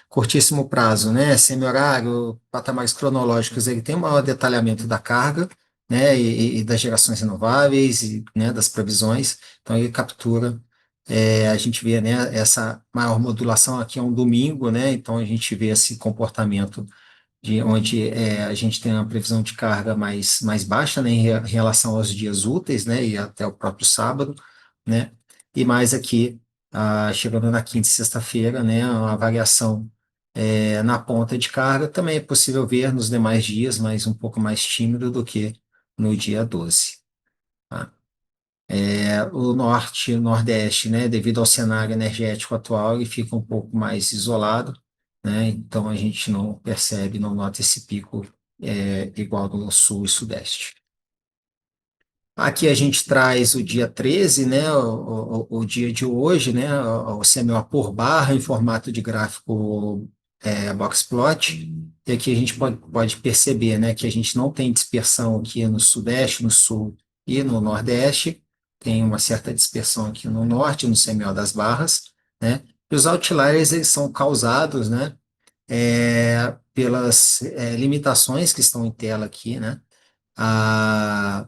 curtíssimo prazo, né, semi-horário, patamares cronológicos, ele tem um maior detalhamento da carga, né, e das gerações renováveis, e, né, das previsões, então ele captura, a gente vê, né, essa maior modulação aqui é um domingo, né, então a gente vê esse comportamento de onde a gente tem uma previsão de carga mais baixa, né, em relação aos dias úteis, né, e até o próprio sábado, né, e mais aqui, chegando na quinta e sexta-feira, né, uma variação na ponta de carga também é possível ver nos demais dias, mas um pouco mais tímido do que no dia 12. Tá? O norte e o nordeste, né, devido ao cenário energético atual, ele fica um pouco mais isolado, né, então a gente não percebe, não nota esse pico igual no sul e sudeste. Aqui a gente traz o dia 13, né, o dia de hoje, né, o CMO por barra em formato de gráfico boxplot, e aqui a gente pode perceber, né, que a gente não tem dispersão aqui no sudeste, no sul e no nordeste, tem uma certa dispersão aqui no norte, no CMO das barras, né, e os outliers eles são causados, né, pelas limitações que estão em tela aqui, né,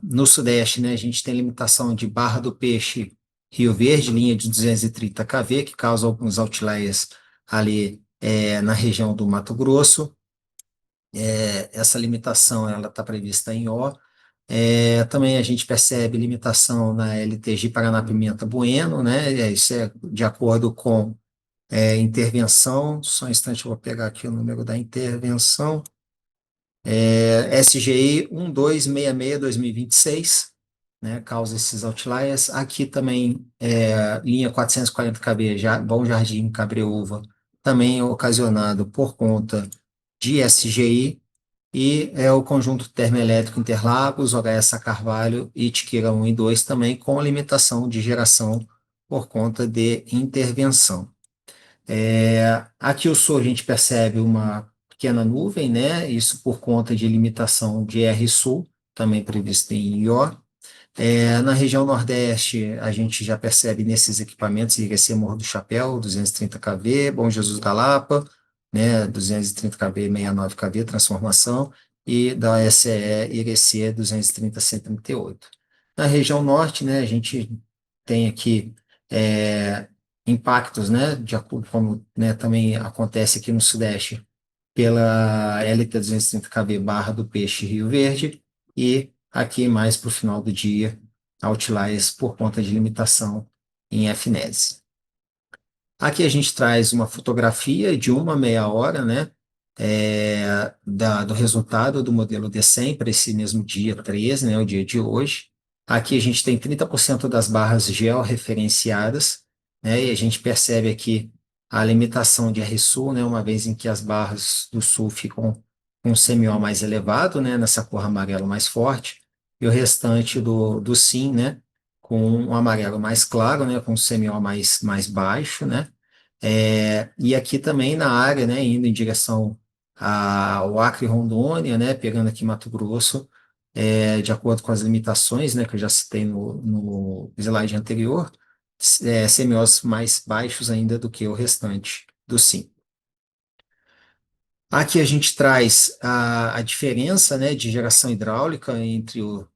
no Sudeste, né, a gente tem limitação de Barra do Peixe, Rio Verde, linha de 230 kV, que causa alguns outliers ali na região do Mato Grosso. Essa limitação ela está prevista em O. Também a gente percebe limitação na LTG Paraná-Pimenta Bueno, né? Isso é de acordo com intervenção. Só um instante, eu vou pegar aqui o número da intervenção. SGI 1266-2026, né, causa esses outliers. Aqui também, linha 440 kV, Bom Jardim, Cabreúva, também é ocasionado por conta de SGI, e o conjunto termoelétrico Interlagos, OHS Carvalho e Tiqueira 1 e 2 também com limitação de geração por conta de intervenção. Aqui o sul a gente percebe uma pequena nuvem, né? Isso por conta de limitação de R-Sul, também prevista em IO. Na região Nordeste, a gente já percebe nesses equipamentos IGC Morro do Chapéu, 230 kV, Bom Jesus da Lapa, né? 230 kV, 69 kV, transformação, e da SE IGC 230-138. Na região Norte, né, a gente tem aqui impactos, né, de acordo com, né, também acontece aqui no Sudeste, pela LT 230 kV Barra do Peixe Rio Verde, e aqui mais para o final do dia, outliers por conta de limitação em FNES. Aqui a gente traz uma fotografia de uma meia hora, né, do resultado do modelo D100 para esse mesmo dia 13, né, o dia de hoje. Aqui a gente tem 30% das barras georreferenciadas, né, e a gente percebe aqui a limitação de R-Sul, né, uma vez em que as barras do Sul ficam com um CMO mais elevado, né, nessa cor amarelo mais forte, e o restante do SIM, né, com um amarelo mais claro, né, com um CMO mais baixo, né, e aqui também na área, né, indo em direção ao Acre e Rondônia, né, pegando aqui Mato Grosso, de acordo com as limitações, né, que eu já citei no slide anterior, CMOs mais baixos ainda do que o restante do SIM. Aqui a gente traz a diferença, né, de geração hidráulica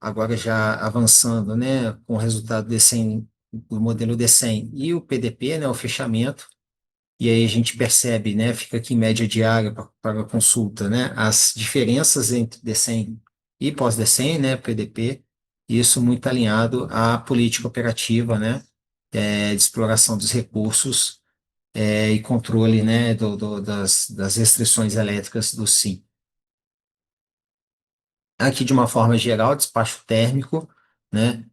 agora já avançando, né, com o resultado D100, do modelo D100 e o PDP, né, o fechamento. E aí a gente percebe, né, fica aqui em média diária para consulta, né, as diferenças entre D100 e pós-D100, né, PDP, isso muito alinhado à política operativa, né, de exploração dos recursos, e controle, né, das restrições elétricas do SIM. Aqui, de uma forma geral, despacho térmico, né,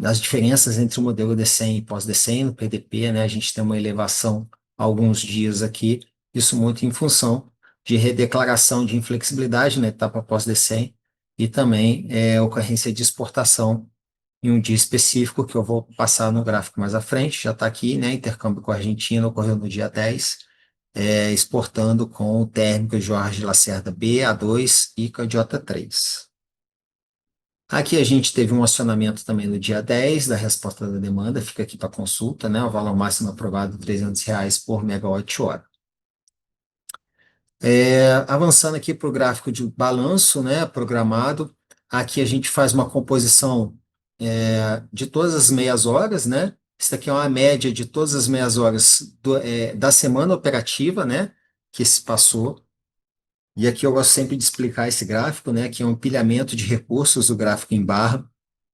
as diferenças entre o modelo D100 e pós-D100 no PDP, né, a gente tem uma elevação há alguns dias aqui, isso muito em função de redeclaração de inflexibilidade na etapa pós-D100 e também ocorrência de exportação em um dia específico, que eu vou passar no gráfico mais à frente, já está aqui, né, intercâmbio com a Argentina ocorreu no dia 10, exportando com o térmico Jorge Lacerda B, A2 e KJ3. Aqui a gente teve um acionamento também no dia 10 da resposta da demanda, fica aqui para consulta, né? O valor máximo aprovado R$ 300 por megawatt-hora. Avançando aqui para o gráfico de balanço, né, programado, aqui a gente faz uma composição de todas as meias horas, né? Isso aqui é uma média de todas as meias horas da semana operativa, né, que se passou. E aqui eu gosto sempre de explicar esse gráfico, né, que é um empilhamento de recursos do gráfico em barra.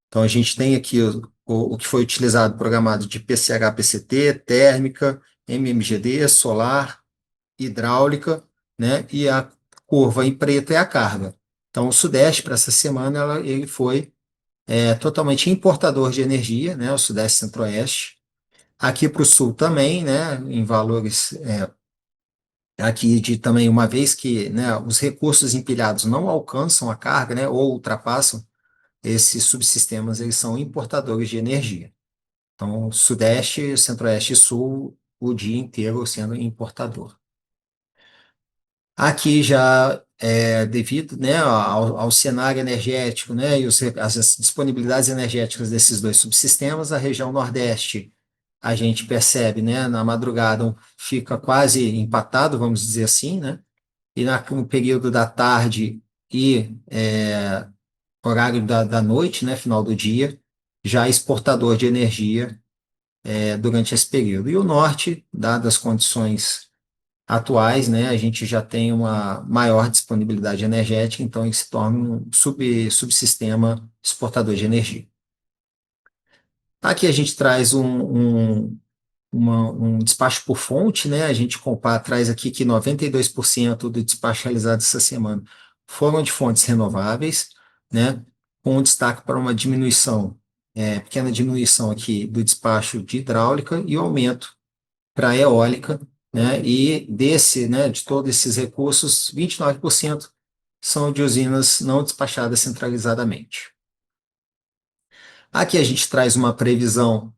Então, a gente tem aqui o que foi utilizado, programado de PCH, PCT, térmica, MMGD, solar, hidráulica, né? E a curva em preto é a carga. Então, o Sudeste, para essa semana, ele foi totalmente importador de energia, né? O Sudeste Centro-Oeste. Aqui para o Sul também, né? Em valores aqui de também, uma vez que, né, os recursos empilhados não alcançam a carga, né? Ou ultrapassam, esses subsistemas, eles são importadores de energia. Então, Sudeste, Centro-Oeste e Sul, o dia inteiro sendo importador. Aqui já devido, né, ao cenário energético, né, e as disponibilidades energéticas desses dois subsistemas, a região Nordeste, a gente percebe, né, na madrugada fica quase empatado, vamos dizer assim, né, e no período da tarde e horário da noite, né, final do dia, já exportador de energia durante esse período. E o norte, dadas as condições atuais, né, a gente já tem uma maior disponibilidade energética, então ele se torna um subsistema exportador de energia. Aqui a gente traz um despacho por fonte, né? A gente traz aqui que 92% do despacho realizado essa semana foram de fontes renováveis, né? Com destaque para uma diminuição, pequena diminuição aqui do despacho de hidráulica e o aumento para a eólica, né? E né, de todos esses recursos, 29% são de usinas não despachadas centralizadamente. Aqui a gente traz uma previsão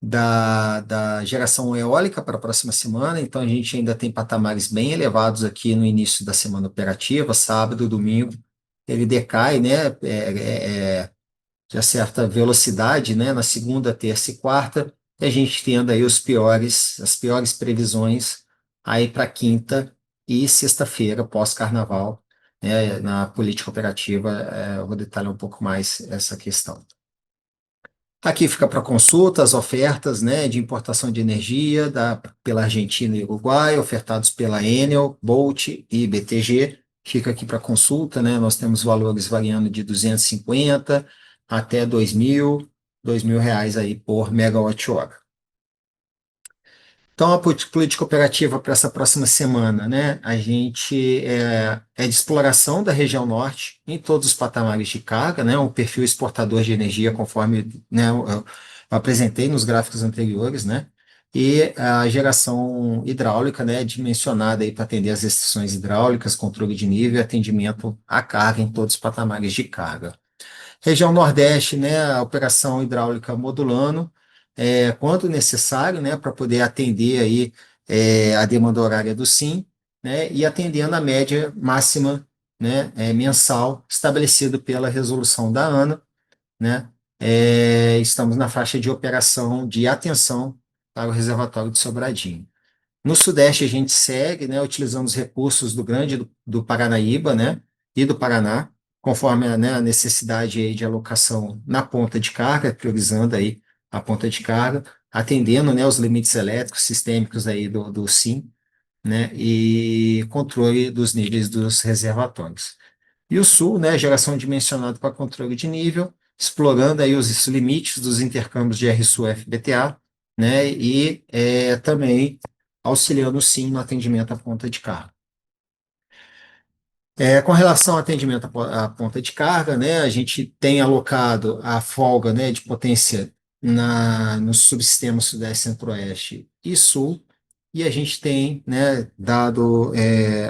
da geração eólica para a próxima semana, então a gente ainda tem patamares bem elevados aqui no início da semana operativa, sábado, domingo, ele decai, né, de certa velocidade, né, na segunda, terça e quarta, e a gente tendo aí as piores previsões aí para quinta e sexta-feira, pós-carnaval, né, na política operativa, eu vou detalhar um pouco mais essa questão. Aqui fica para consulta as ofertas, né, de importação de energia pela Argentina e Uruguai, ofertados pela Enel, Bolt e BTG. Fica aqui para consulta, né, nós temos valores variando de 250 até 2.000 reais aí por megawatt-hora. Então, a política operativa para essa próxima semana, né? A gente é de exploração da região norte em todos os patamares de carga, né? Um perfil exportador de energia, conforme, né, eu apresentei nos gráficos anteriores, né? E a geração hidráulica, né? Dimensionada aí para atender as restrições hidráulicas, controle de nível e atendimento à carga em todos os patamares de carga. Região Nordeste, né, a operação hidráulica modulando, quando necessário, né, para poder atender aí a demanda horária do SIM, né, e atendendo a média máxima, né, mensal estabelecido pela resolução da ANA, né, estamos na faixa de operação de atenção para o reservatório de Sobradinho. No Sudeste, a gente segue, né, utilizando os recursos do Grande do Paranaíba, né, e do Paraná, conforme né, a necessidade aí de alocação na ponta de carga, priorizando aí a ponta de carga, atendendo né, os limites elétricos sistêmicos aí do SIM, né, e controle dos níveis dos reservatórios. E o Sul, né, geração dimensionada para controle de nível, explorando aí os limites dos intercâmbios de RSU-FBTA, né, e também auxiliando sim no atendimento à ponta de carga. Com relação ao atendimento à ponta de carga, né, a gente tem alocado a folga né, de potência no subsistema Sudeste, Centro-Oeste e Sul, e a gente tem né, dado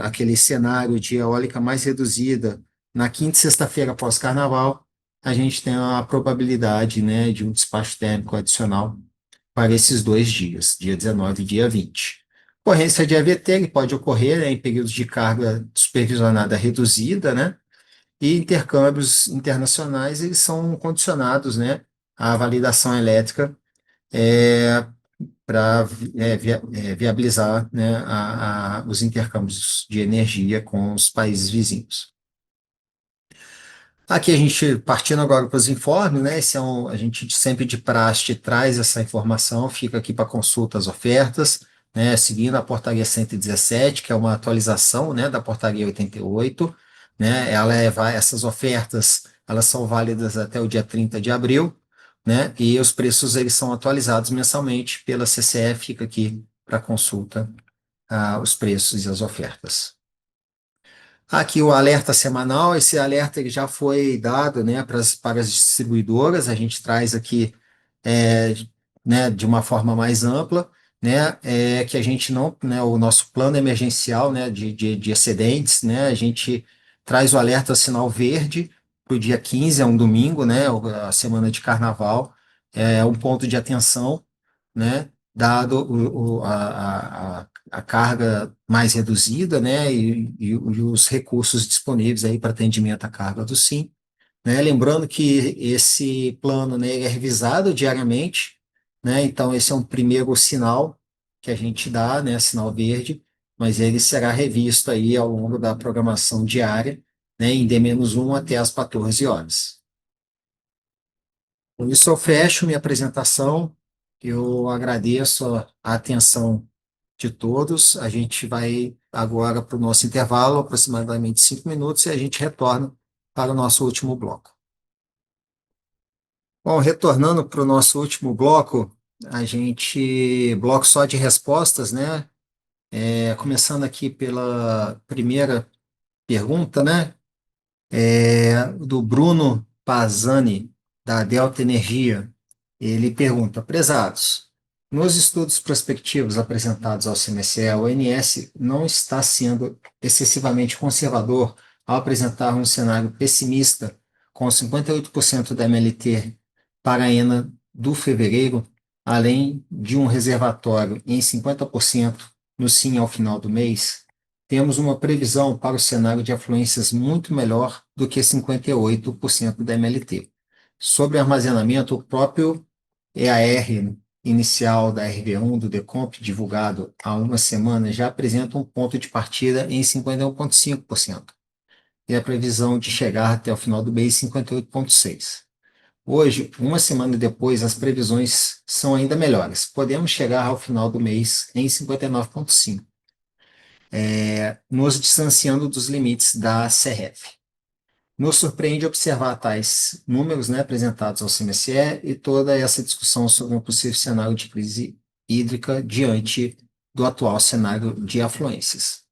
aquele cenário de eólica mais reduzida na quinta e sexta-feira pós-carnaval, a gente tem a probabilidade né, de um despacho térmico adicional para esses 2 dias, dia 19 e dia 20. Ocorrência de AVT que pode ocorrer né, em períodos de carga supervisionada reduzida, né? E intercâmbios internacionais, eles são condicionados, né, à validação elétrica para viabilizar né, os intercâmbios de energia com os países vizinhos. Aqui a gente, partindo agora para os informes, né? A gente sempre de praxe traz essa informação, fica aqui para consulta as ofertas, né? Seguindo a portaria 117, que é uma atualização, né, da portaria 88, né? Essas ofertas, elas são válidas até o dia 30 de abril, né? E os preços eles são atualizados mensalmente pela CCE, fica aqui para consulta os preços e as ofertas. Aqui o alerta semanal, esse alerta ele já foi dado né, para as distribuidoras, a gente traz aqui né, de uma forma mais ampla, né, que a gente não, né, o nosso plano emergencial né, de excedentes, né, a gente traz o alerta sinal verde para o dia 15, é um domingo, né, a semana de carnaval, é um ponto de atenção, né, dado a carga mais reduzida, né, e os recursos disponíveis aí para atendimento à carga do SIM, né, lembrando que esse plano, né, ele é revisado diariamente, né, então esse é um primeiro sinal que a gente dá, né, sinal verde, mas ele será revisto aí ao longo da programação diária, né, em D-1 até às 14 horas. Com isso, eu fecho minha apresentação. Eu agradeço a atenção de todos. A gente vai agora para o nosso intervalo, aproximadamente 5 minutos, e a gente retorna para o nosso último bloco. Bom, retornando para o nosso último bloco, bloco só de respostas, né? Começando aqui pela primeira pergunta, né? Do Bruno Pazani, da Delta Energia. Ele pergunta: prezados, nos estudos prospectivos apresentados ao CMSE, a ONS não está sendo excessivamente conservador ao apresentar um cenário pessimista com 58% da MLT para a ENA do fevereiro, além de um reservatório em 50% no SIM ao final do mês. Temos uma previsão para o cenário de afluências muito melhor do que 58% da MLT. Sobre armazenamento, o próprio EAR inicial da RV1 do Decomp, divulgado há uma semana, já apresenta um ponto de partida em 51,5%, e a previsão de chegar até o final do mês 58,6%. Hoje, uma semana depois, as previsões são ainda melhores. Podemos chegar ao final do mês em 59,5%, nos distanciando dos limites da CRF. Nos surpreende observar tais números né, apresentados ao CMSE e toda essa discussão sobre um possível cenário de crise hídrica diante do atual cenário de afluências.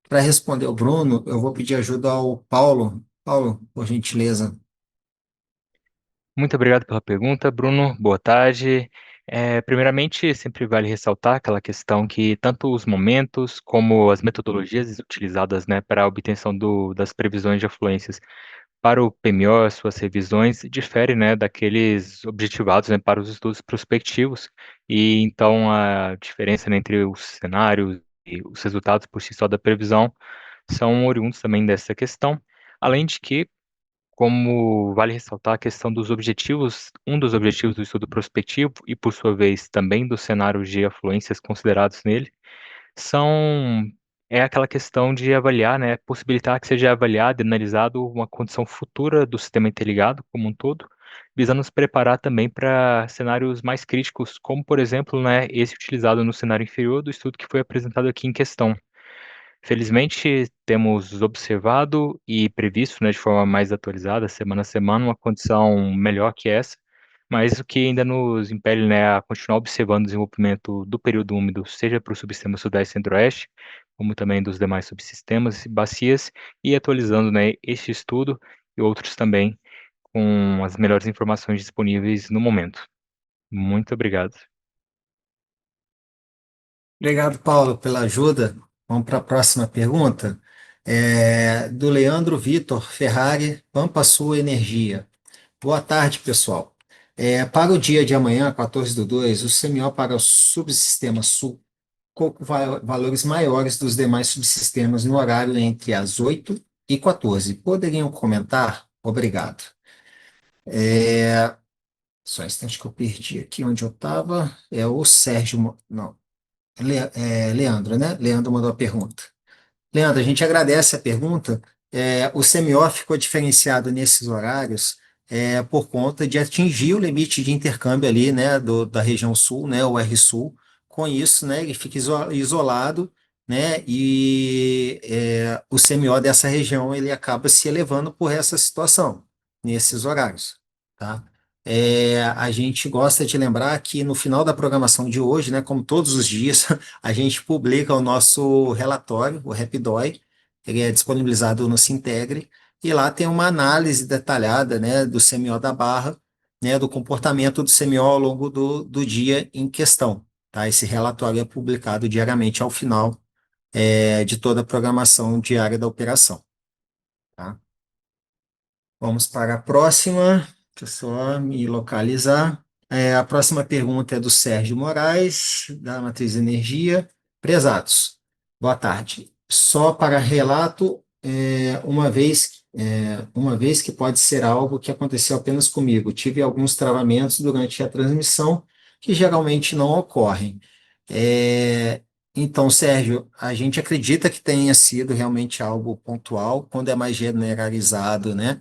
Para responder ao Bruno, eu vou pedir ajuda ao Paulo. Paulo, por gentileza. Muito obrigado pela pergunta, Bruno. Boa tarde. Primeiramente, sempre vale ressaltar aquela questão que tanto os momentos como as metodologias utilizadas, né, para a obtenção das previsões de afluências para o PMO, suas revisões, diferem, né, daqueles objetivados, né, para os estudos prospectivos. E então a diferença, né, entre os cenários e os resultados por si só da previsão são oriundos também dessa questão. Além de que, como vale ressaltar a questão dos objetivos, um dos objetivos do estudo prospectivo e, por sua vez, também dos cenários de afluências considerados nele, são é aquela questão de avaliar, né, possibilitar que seja avaliado e analisado uma condição futura do sistema interligado como um todo, visando nos preparar também para cenários mais críticos, como, por exemplo, né, esse utilizado no cenário inferior do estudo que foi apresentado aqui em questão. Felizmente, temos observado e previsto, né, de forma mais atualizada, semana a semana, uma condição melhor que essa, mas o que ainda nos impele, né, a continuar observando o desenvolvimento do período úmido, seja para o subsistema Sudeste e Centro-Oeste, como também dos demais subsistemas e bacias, e atualizando, né, este estudo e outros também com as melhores informações disponíveis no momento. Muito obrigado. Obrigado, Paulo, pela ajuda. Vamos para a próxima pergunta. Do Leandro Vitor Ferrari, Pampa Sul Energia. Boa tarde, pessoal. Para o dia de amanhã, 14/2, o CMO para o subsistema Sul com valores maiores dos demais subsistemas no horário entre as 8 e 14. Poderiam comentar? Obrigado. Só um instante que eu perdi aqui onde eu estava. É o Sérgio. Não, Leandro, né? Leandro mandou a pergunta. Leandro, a gente agradece a pergunta. O CMO ficou diferenciado nesses horários por conta de atingir o limite de intercâmbio ali, né, da região sul, né, o R-Sul. Com isso, né, ele fica isolado, né, e o CMO dessa região ele acaba se elevando por essa situação, nesses horários, tá? A gente gosta de lembrar que no final da programação de hoje, né, como todos os dias, a gente publica o nosso relatório, o RapidOI, ele é disponibilizado no Sintegre, e lá tem uma análise detalhada, né, do CMO da barra, né, do comportamento do CMO ao longo do dia em questão. Tá? Esse relatório é publicado diariamente ao final de toda a programação diária da operação. Tá? Vamos para a próxima. Deixa eu só me localizar. A próxima pergunta é do Sérgio Moraes, da Matriz Energia. Prezados, boa tarde. Só para relato, uma vez que pode ser algo que aconteceu apenas comigo. Tive alguns travamentos durante a transmissão que geralmente não ocorrem. É, então, Sérgio, a gente acredita que tenha sido realmente algo pontual, quando é mais generalizado, né?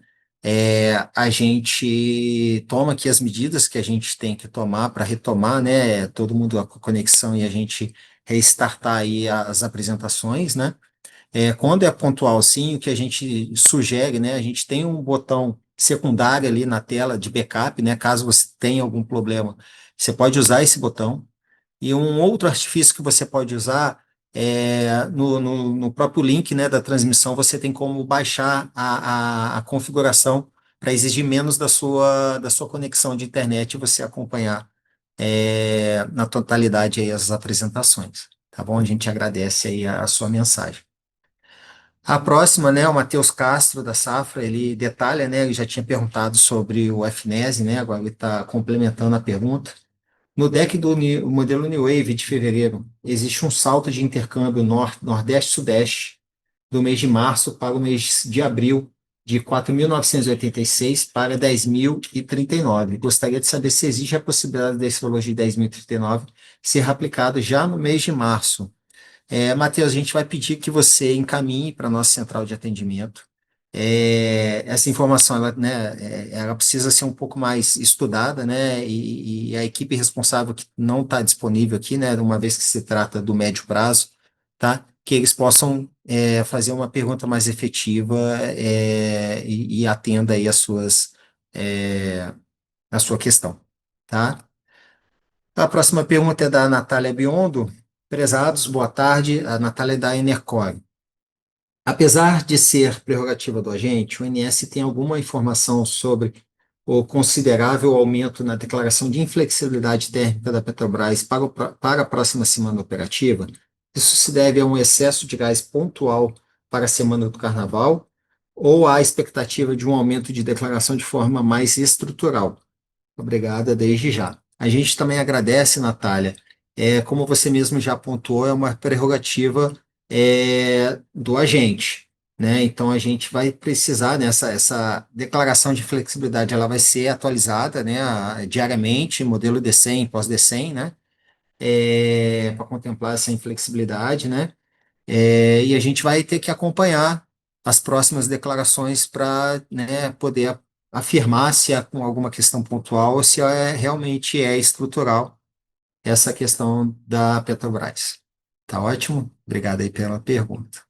A gente toma aqui as medidas que a gente tem que tomar para retomar, né? Todo mundo com conexão e a gente restartar aí as apresentações, né? Quando é pontual, sim, o que a gente sugere, né? A gente tem um botão secundário ali na tela de backup, né? Caso você tenha algum problema, você pode usar esse botão. E um outro artifício que você pode usar no próprio link, né, da transmissão, você tem como baixar a configuração para exigir menos da sua conexão de internet e você acompanhar na totalidade aí as apresentações. Tá bom? A gente agradece aí a sua mensagem. A próxima, né, o Matheus Castro, da Safra, ele detalha, né, ele já tinha perguntado sobre o FNES, né, agora ele está complementando a pergunta. No deck do modelo New Wave de fevereiro, existe um salto de intercâmbio Nordeste-Sudeste do mês de março para o mês de abril, de 4.986 para 10.039. Gostaria de saber se existe a possibilidade desse valor de 10.039 ser aplicado já no mês de março. Matheus, a gente vai pedir que você encaminhe para a nossa central de atendimento. Essa informação, ela, né, ela precisa ser um pouco mais estudada, né, e a equipe responsável que não está disponível aqui, né, uma vez que se trata do médio prazo, tá, que eles possam fazer uma pergunta mais efetiva e atenda aí a sua questão, tá? A próxima pergunta é da Natália Biondo. Prezados, boa tarde. A Natália é da Enercore. Apesar de ser prerrogativa do agente, o INS tem alguma informação sobre o considerável aumento na declaração de inflexibilidade térmica da Petrobras para a próxima semana operativa? Isso se deve a um excesso de gás pontual para a semana do Carnaval ou há expectativa de um aumento de declaração de forma mais estrutural? Obrigada desde já. A gente também agradece, Natália. Como você mesmo já apontou, é uma prerrogativa do agente, né? Então a gente vai precisar essa declaração de flexibilidade, ela vai ser atualizada, né, diariamente, modelo D100, pós-D100, né? Para contemplar essa inflexibilidade, né? E a gente vai ter que acompanhar as próximas declarações para, né, poder afirmar se é com alguma questão pontual ou se realmente é estrutural essa questão da Petrobras. Tá ótimo? Obrigado aí pela pergunta.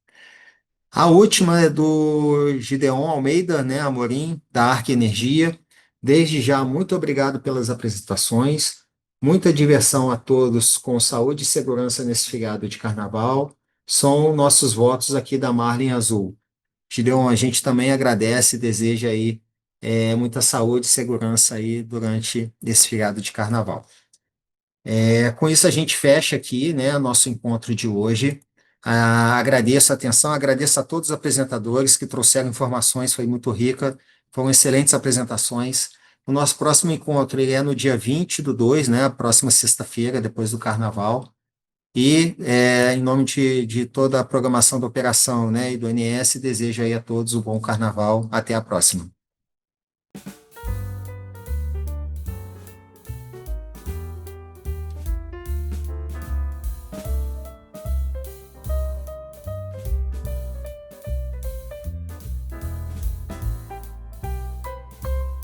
A última é do Gideon Almeida, né, Amorim, da Arc Energia. Desde já, muito obrigado pelas apresentações. Muita diversão a todos com saúde e segurança nesse feriado de carnaval. São nossos votos aqui da Marlin Azul. Gideon, a gente também agradece e deseja aí muita saúde e segurança aí durante esse feriado de carnaval. Com isso, a gente fecha aqui, né, nosso encontro de hoje. Agradeço a atenção, agradeço a todos os apresentadores que trouxeram informações, foi muito rica, foram excelentes apresentações. O nosso próximo encontro ele é no dia 20/2, né, a próxima sexta-feira, depois do Carnaval. E, em nome de toda a programação da operação, né, e do INS, desejo aí a todos um bom Carnaval. Até a próxima.